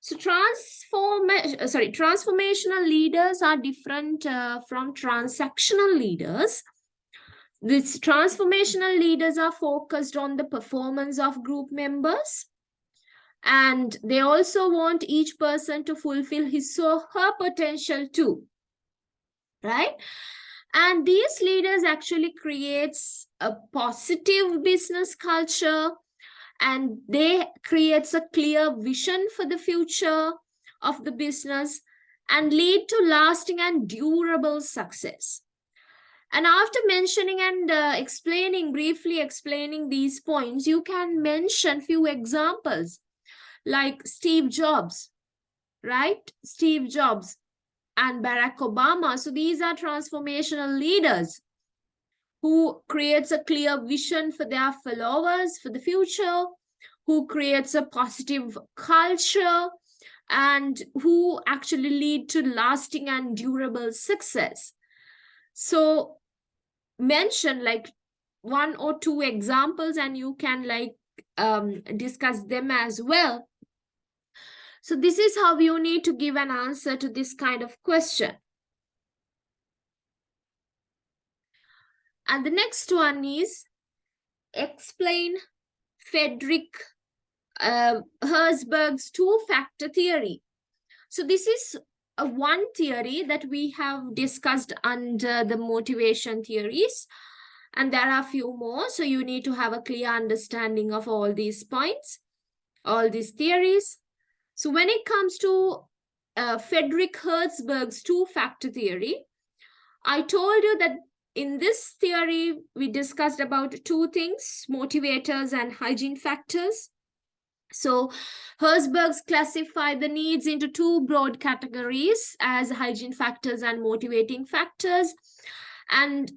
So transformational leaders are different from transactional leaders. These transformational leaders are focused on the performance of group members, and they also want each person to fulfill his or her potential too, right? And these leaders actually creates a positive business culture, and they creates a clear vision for the future of the business and lead to lasting and durable success. And after mentioning and briefly explaining these points, you can mention few examples like Steve Jobs, right? Steve Jobs and Barack Obama. So these are transformational leaders who creates a clear vision for their followers for the future, who creates a positive culture, and who actually lead to lasting and durable success. So mention like one or two examples and you can like discuss them as well. So this is how you need to give an answer to this kind of question. And the next one is explain Frederick Herzberg's two-factor theory. So this is one theory that we have discussed under the motivation theories, and there are a few more. So you need to have a clear understanding of all these points, all these theories. So when it comes to Frederick Herzberg's two-factor theory, I told you that in this theory, we discussed about two things, motivators and hygiene factors. So Herzberg's classified the needs into two broad categories as hygiene factors and motivating factors. And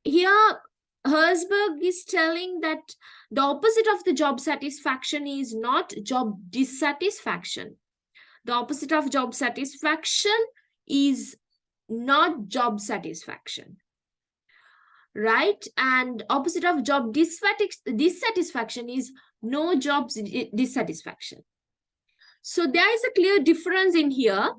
here Herzberg is telling that the opposite of the job satisfaction is not job dissatisfaction. The opposite of job satisfaction is not job satisfaction, right? And opposite of job dissatisfaction is no job dissatisfaction. So there is a clear difference in here.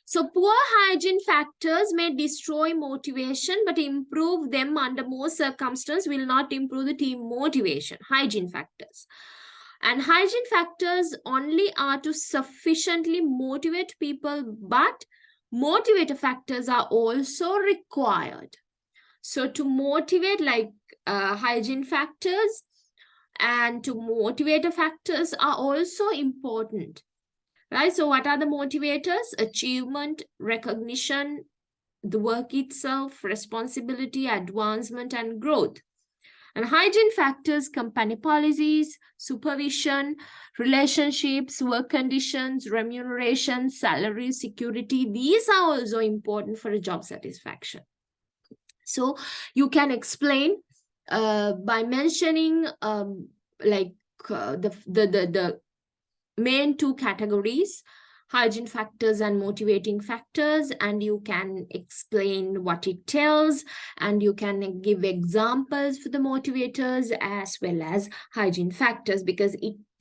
So poor hygiene factors may destroy motivation, but improve them under most circumstances will not improve the team motivation, hygiene factors. And hygiene factors only are to sufficiently motivate people, but motivator factors are also required. So to motivate like hygiene factors and to motivator factors are also important, right? So what are the motivators? Achievement, recognition, the work itself, responsibility, advancement, and growth. And hygiene factors, company policies, supervision, relationships, work conditions, remuneration, salary, security. These are also important for a job satisfaction. So you can explain by mentioning the main two categories, hygiene factors and motivating factors, and you can explain what it tells, and you can give examples for the motivators as well as hygiene factors, because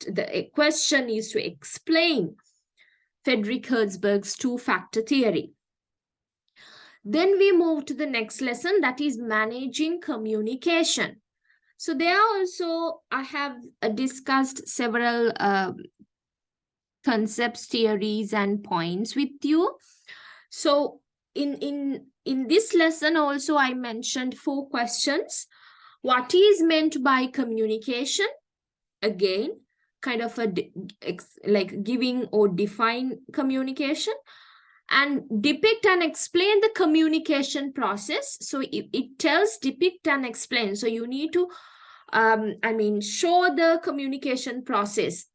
the question is to explain Frederick Herzberg's two-factor theory. Then we move to the next lesson, that is managing communication. So there also I have discussed several concepts, theories, and points with you. So in this lesson also I mentioned 4 questions. What is meant by communication? Again, kind of like giving or define communication, and depict and explain the communication process. So it tells depict and explain. So you need to show the communication process,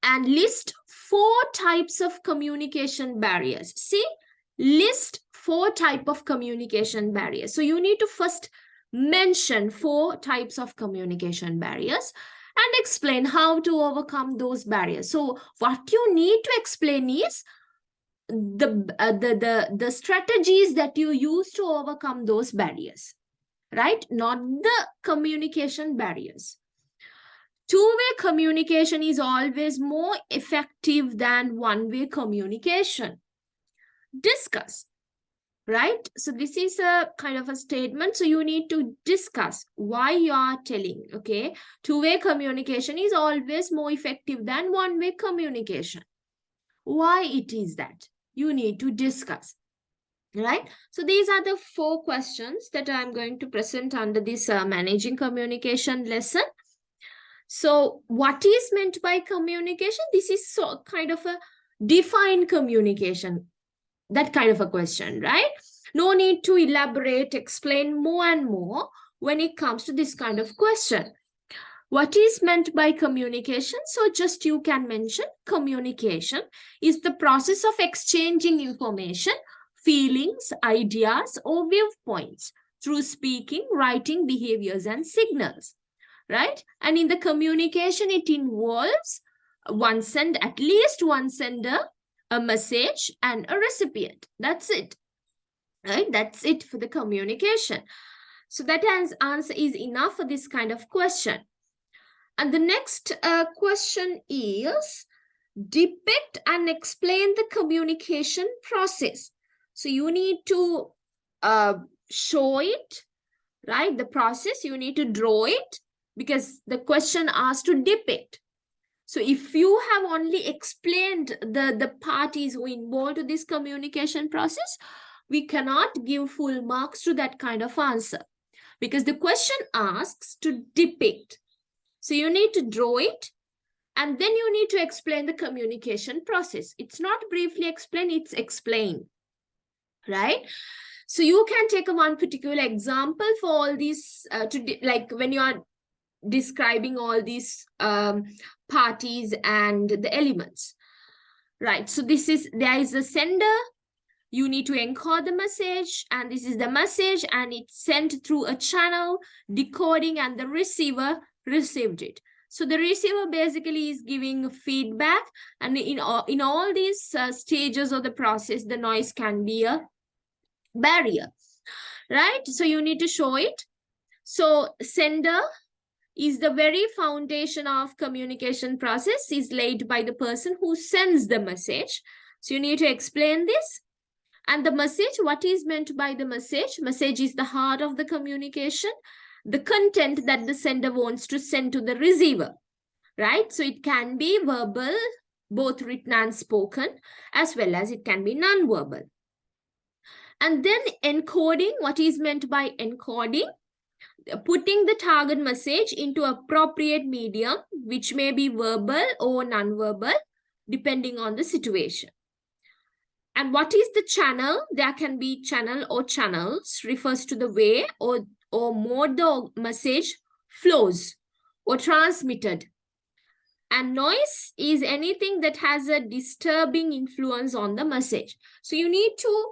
and list 4 types of communication barriers. See, list 4 types of communication barriers. So you need to first Mention 4 types of communication barriers and explain how to overcome those barriers. So what you need to explain is the strategies that you use to overcome those barriers, right? Not the communication barriers. Two-way communication is always more effective than one-way communication. Discuss, right? So this is a kind of a statement. So you need to discuss why you are telling, okay? Two-way communication is always more effective than one-way communication. Why it is that? You need to discuss, right? So these are the 4 questions that I'm going to present under this managing communication lesson. So what is meant by communication? This is so kind of a defined communication, that kind of a question, right? No need to elaborate, explain more and more when it comes to this kind of question. What is meant by communication? So just you can mention communication is the process of exchanging information, feelings, ideas, or viewpoints through speaking, writing, behaviors, and signals, right? And in the communication, it involves at least one sender, a message, and a recipient. That's it, right? That's it for the communication. So that answer is enough for this kind of question. And the next question is, depict and explain the communication process. So you need to show it, right? The process, you need to draw it, because the question asks to depict. So if you have only explained the parties who involved to this communication process, we cannot give full marks to that kind of answer, because the question asks to depict. So you need to draw it, and then you need to explain the communication process. It's not briefly explain, it's explain, right? So you can take one particular example for all these, like when you are describing all these parties and the elements, right? So there is a sender, you need to encode the message, and this is the message, and it's sent through a channel, decoding, and the receiver received it. So the receiver basically is giving feedback, and in all these stages of the process, the noise can be a barrier, right? So you need to show it. So sender is the very foundation of communication process, is laid by the person who sends the message. So you need to explain this. And the message, what is meant by the message? Message is the heart of the communication, the content that the sender wants to send to the receiver, right? So it can be verbal, both written and spoken, as well as it can be non-verbal. And then encoding, what is meant by encoding? Putting the target message into appropriate medium, which may be verbal or non-verbal, depending on the situation. And what is the channel? There can be channel or channels, refers to the way or mode the message flows or transmitted. And noise is anything that has a disturbing influence on the message. So you need to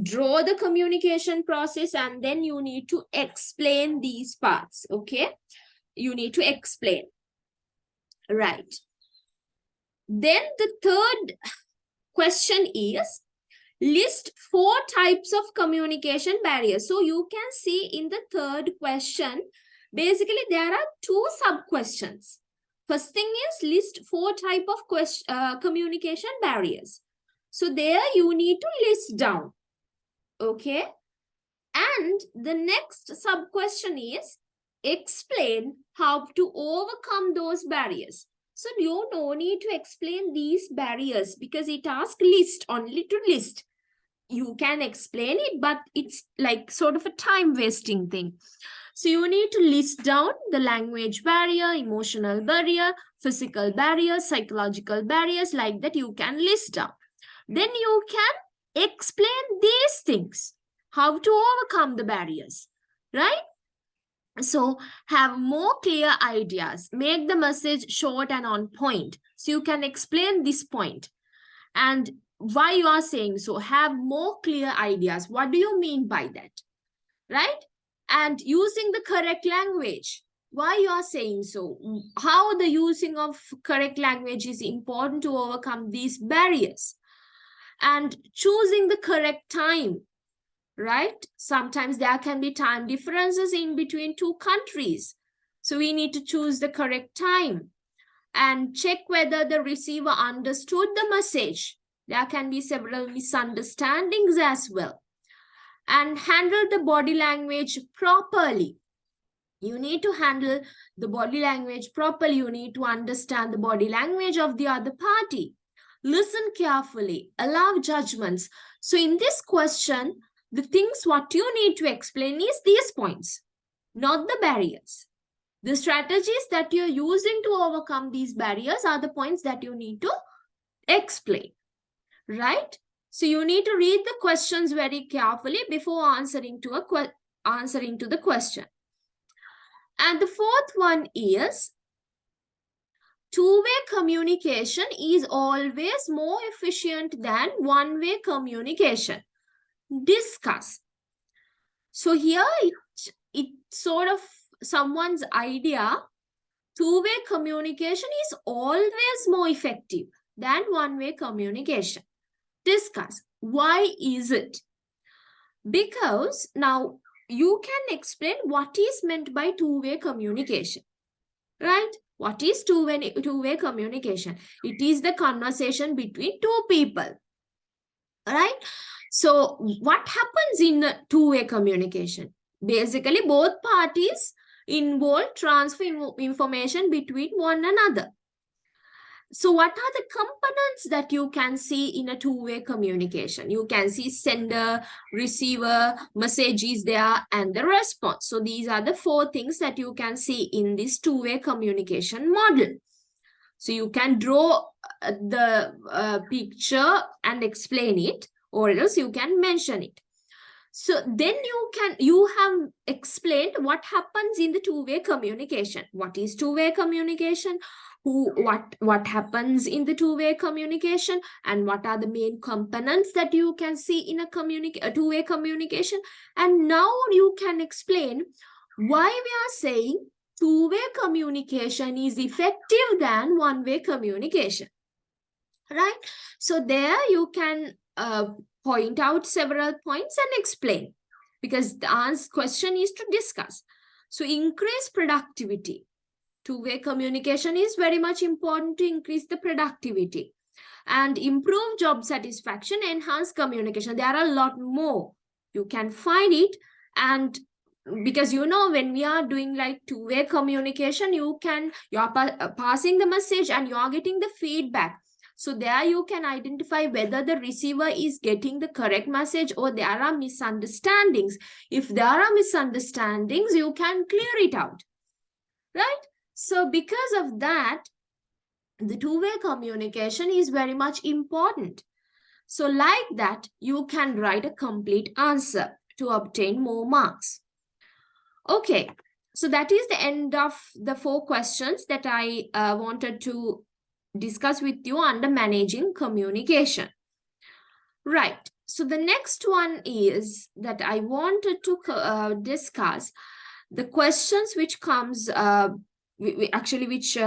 draw the communication process, and then you need to explain these parts, okay? You need to explain, right? Then the third question is, list 4 types of communication barriers. So you can see in the third question, basically there are 2 sub-questions. First thing is list 4 types of communication barriers. So there you need to list down, okay? And the next sub-question is, explain how to overcome those barriers. So you no need to explain these barriers, because it asks list, only to list. You can explain it, but it's like sort of a time wasting thing. So you need to list down the language barrier, emotional barrier, physical barriers, psychological barriers, like that you can list down. Then you can explain these things, how to overcome the barriers, right? So have more clear ideas, make the message short and on point. So you can explain this point and why you are saying so. Have more clear ideas. What do you mean by that, right? and using the correct language. Why you are saying so? How the using of correct language is important to overcome these barriers. And choosing the correct time, right? Sometimes there can be time differences in between two countries. So we need to choose the correct time and check whether the receiver understood the message. There can be several misunderstandings as well. And handle the body language properly. You need to handle the body language properly. You need to understand the body language of the other party. Listen carefully, allow judgments. So in this question, the things what you need to explain is these points, not the barriers. The strategies that you're using to overcome these barriers are the points that you need to explain, right? So you need to read the questions very carefully before answering to the question. And the fourth one is, two-way communication is always more efficient than one-way communication. Discuss. So here it sort of someone's idea. Two-way communication is always more effective than one-way communication. Discuss. Why is it? Because now you can explain what is meant by two-way communication, right? What is two-way communication? It is the conversation between two people, right? So what happens in two-way communication? Basically, both parties involved transfer information between one another. So what are the components that you can see in a two-way communication? You can see sender, receiver, message is there, and the response. So these are the four things that you can see in this two-way communication model. So you can draw the picture and explain it, or else you can mention it. So then you have explained what happens in the two-way communication. What is two-way communication? What happens in the two-way communication, and what are the main components that you can see in a two-way communication. And now you can explain why we are saying two-way communication is effective than one-way communication, right? So there you can point out several points and explain, because the question is to discuss. So increase productivity. Two-way communication is very much important to increase the productivity and improve job satisfaction, enhance communication. There are a lot more. You can find it, and because when we are doing like two-way communication, you're passing the message and you are getting the feedback. So there you can identify whether the receiver is getting the correct message or there are misunderstandings. If there are misunderstandings, you can clear it out, right? So because of that, the two-way communication is very much important. So like that, you can write a complete answer to obtain more marks. Okay, so that is the end of the 4 questions that I wanted to discuss with you under managing communication. Right, so the next one is that I wanted to discuss the questions which comes which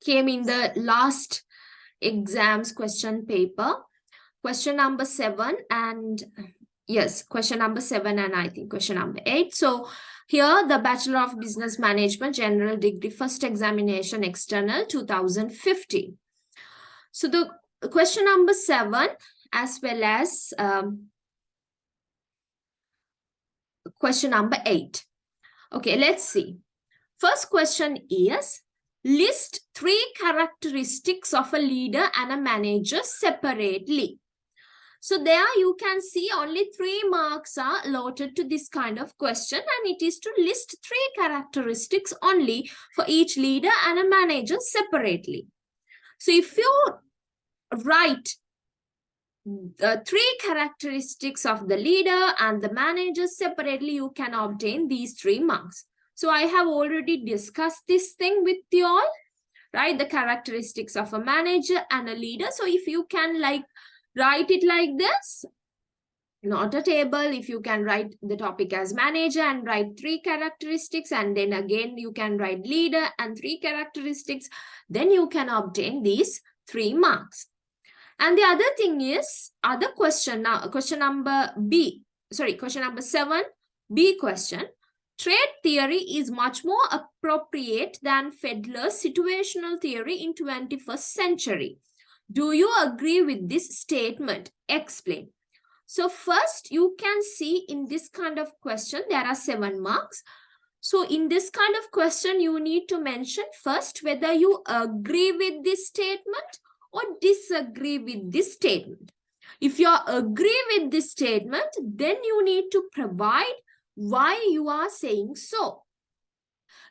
came in the last exams question paper, question number 7 and yes, question number 7 and I think question number 8. So here the Bachelor of Business Management General Degree First Examination External 2015. So the question number 7 as well as question number 8. Okay, let's see. First question is, list 3 characteristics of a leader and a manager separately. So there you can see only 3 marks are allotted to this kind of question, and it is to list 3 characteristics only for each leader and a manager separately. So if you write the 3 characteristics of the leader and the manager separately, you can obtain these 3 marks. So I have already discussed this thing with you all, right? The characteristics of a manager and a leader. So if you can like write it like this, not a table. If you can write the topic as manager and write 3 characteristics, and then again you can write leader and 3 characteristics, then you can obtain these 3 marks. And the other thing is, other question, now question number 7, B question. Trait theory is much more appropriate than Fedler's situational theory in 21st century. Do you agree with this statement? Explain. So first, you can see in this kind of question, there are 7 marks. So in this kind of question, you need to mention first whether you agree with this statement or disagree with this statement. If you agree with this statement, then you need to provide why you are saying so.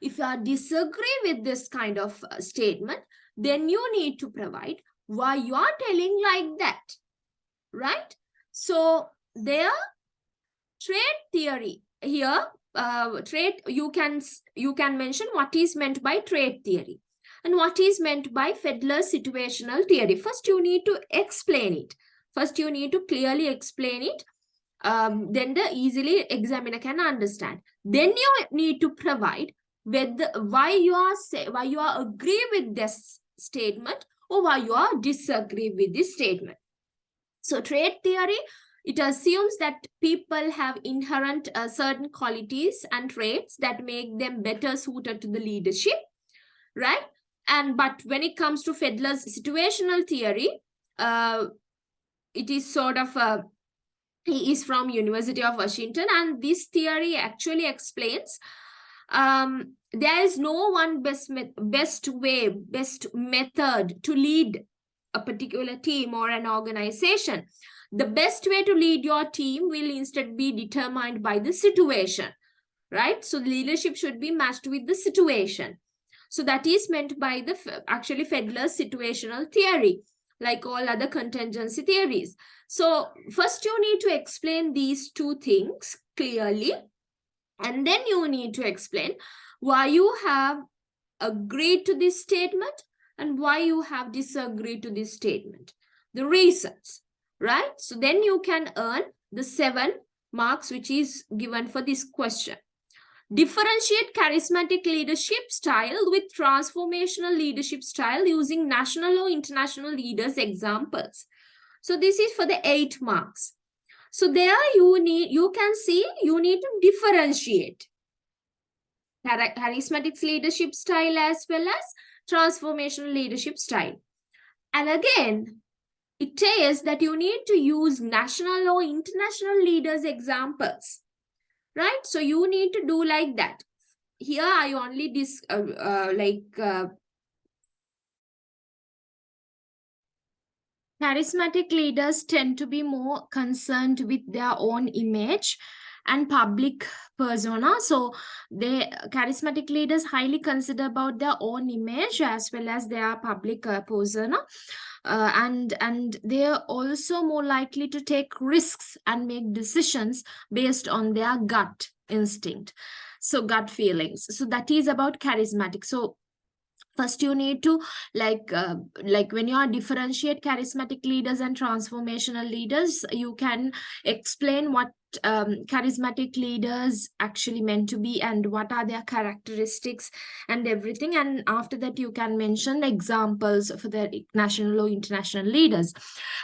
If you disagree with this kind of statement, then you need to provide why you are telling like that, right? So there, trait theory here, trait, you can mention what is meant by trait theory and what is meant by Fedler's situational theory. First, you need to explain it. First, you need to clearly explain it. Then the easily examiner can understand. Then you need to provide whether why you are agree with this statement or why you are disagree with this statement. So trait theory, it assumes that people have inherent certain qualities and traits that make them better suited to the leadership, right? But when it comes to Fedler's situational theory, it is sort of he is from University of Washington, and this theory actually explains there is no one best method to lead a particular team or an organization. The best way to lead your team will instead be determined by the situation, right? So leadership should be matched with the situation. So that is meant by the actually Fedler's situational theory, like all other contingency theories. So first you need to explain these 2 things clearly, and then you need to explain why you have agreed to this statement and why you have disagreed to this statement, the reasons, right? So then you can earn the 7 marks which is given for this question. Differentiate charismatic leadership style with transformational leadership style using national or international leaders examples. So this is for the 8 marks. So there you can see you need to differentiate charismatic leadership style as well as transformational leadership style. And again, it says that you need to use national or international leaders examples, right? So you need to do like that. Here I only charismatic leaders tend to be more concerned with their own image and public persona. So charismatic leaders highly consider about their own image as well as their public persona. And they are also more likely to take risks and make decisions based on their gut instinct, so gut feelings. So that is about charismatic. So first you need to like when you are differentiate charismatic leaders and transformational leaders, you can explain what charismatic leaders actually meant to be and what are their characteristics and everything. And after that you can mention examples for the national or international leaders.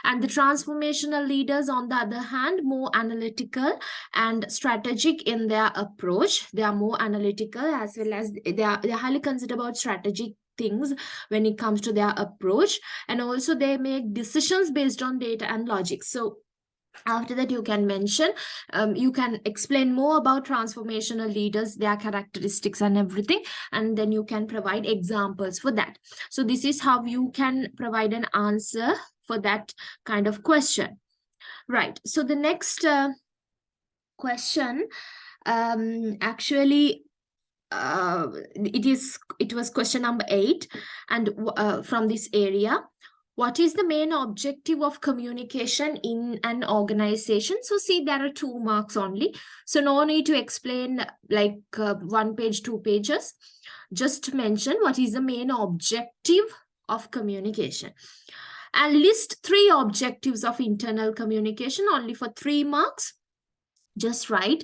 And the transformational leaders, on the other hand, more analytical and strategic in their approach. They are more analytical as well as they're highly concerned about strategic things when it comes to their approach, and also they make decisions based on data and logic. So after that you can mention you can explain more about transformational leaders, their characteristics and everything, and then you can provide examples for that. So this is how you can provide an answer for that kind of question, right? So the next question actually it was question number 8, and from this area, what is the main objective of communication in an organization? So see, there are 2 marks only, so no need to explain like 1 page, 2 pages. Just mention what is the main objective of communication. And list 3 objectives of internal communication, only for 3 marks. Just write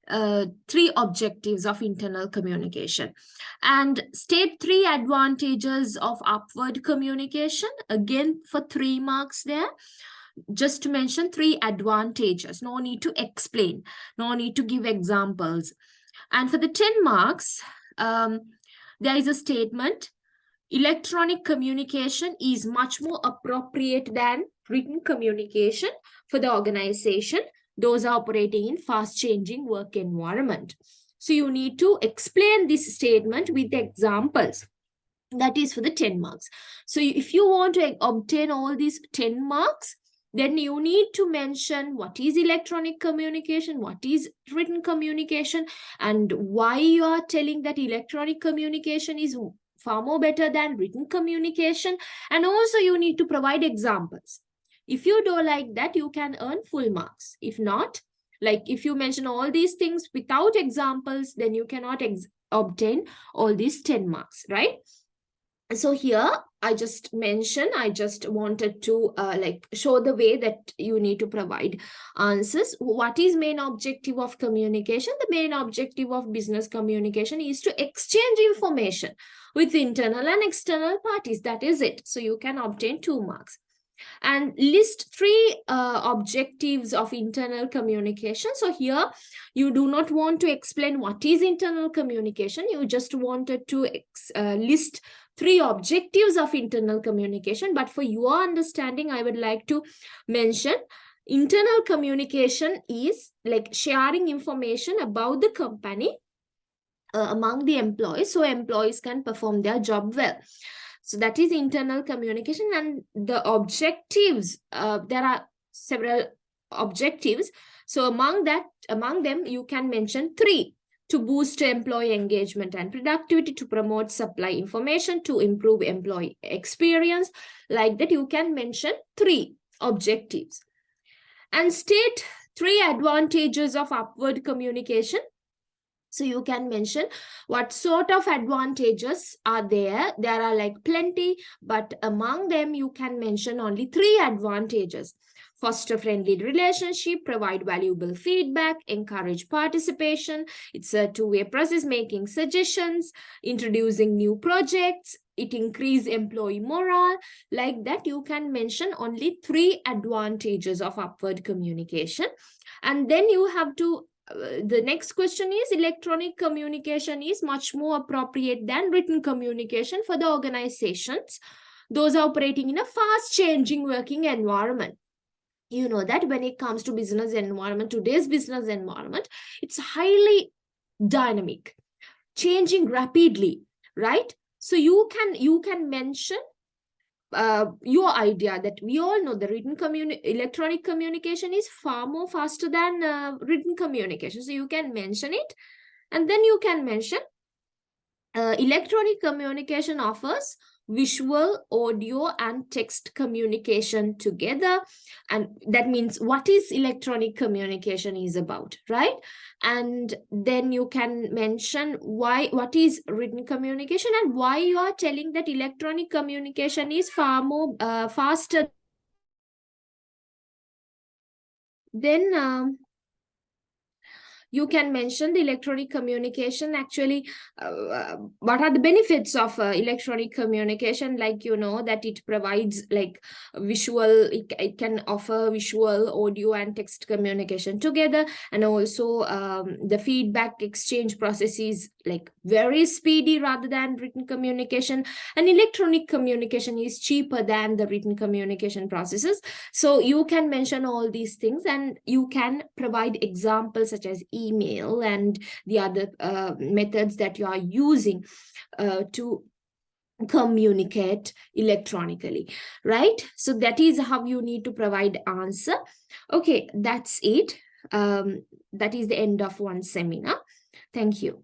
3 objectives of internal communication, and state 3 advantages of upward communication, again for 3 marks there. Just to mention 3 advantages, no need to explain, no need to give examples. And for the 10 marks, there is a statement: electronic communication is much more appropriate than written communication for the organization. Those are operating in fast-changing work environment. So you need to explain this statement with examples. That is for the 10 marks. So if you want to obtain all these 10 marks, then you need to mention what is electronic communication, what is written communication, and why you are telling that electronic communication is far more better than written communication. And also you need to provide examples. If you do like that, you can earn full marks. If not, like if you mention all these things without examples, then you cannot obtain all these 10 marks, right? So here I just mentioned, I just wanted to like show the way that you need to provide answers. What is main objective of communication? The main objective of business communication is to exchange information with internal and external parties. That is it. So you can obtain 2 marks. And list 3 objectives of internal communication. So here you do not want to explain what is internal communication. You just wanted to list 3 objectives of internal communication. But for your understanding, I would like to mention internal communication is like sharing information about the company among the employees, so employees can perform their job well. So that is internal communication. And the objectives, there are several objectives. So among them, you can mention 3: to boost employee engagement and productivity, to promote supply information, to improve employee experience. Like that, you can mention 3 objectives. And state 3 advantages of upward communication. So you can mention what sort of advantages are there. There are like plenty, but among them you can mention only 3 advantages: foster friendly relationship, provide valuable feedback, encourage participation. It's a 2-way process, making suggestions, introducing new projects, it increase employee morale. Like that, you can mention only 3 advantages of upward communication. And then you have to the next question is, electronic communication is much more appropriate than written communication for the organizations. Those are operating in a fast-changing working environment. You know that when it comes to business environment, today's business environment, it's highly dynamic, changing rapidly, right? So you can mention your idea that we all know the electronic communication is far more faster than written communication. So you can mention it, and then you can mention electronic communication offers visual, audio, and text communication together. And that means what is electronic communication is about, right? And then you can mention what is written communication and why you are telling that electronic communication is far more faster. Then you can mention the electronic communication. Actually, what are the benefits of electronic communication? Like, you know, that it provides like visual, it can offer visual, audio, and text communication together. And also the feedback exchange process is like very speedy rather than written communication. And electronic communication is cheaper than the written communication processes. So you can mention all these things, and you can provide examples such as email and the other methods that you are using to communicate electronically, right? So that is how you need to provide answer. Okay, that's it. That is the end of one seminar. Thank you.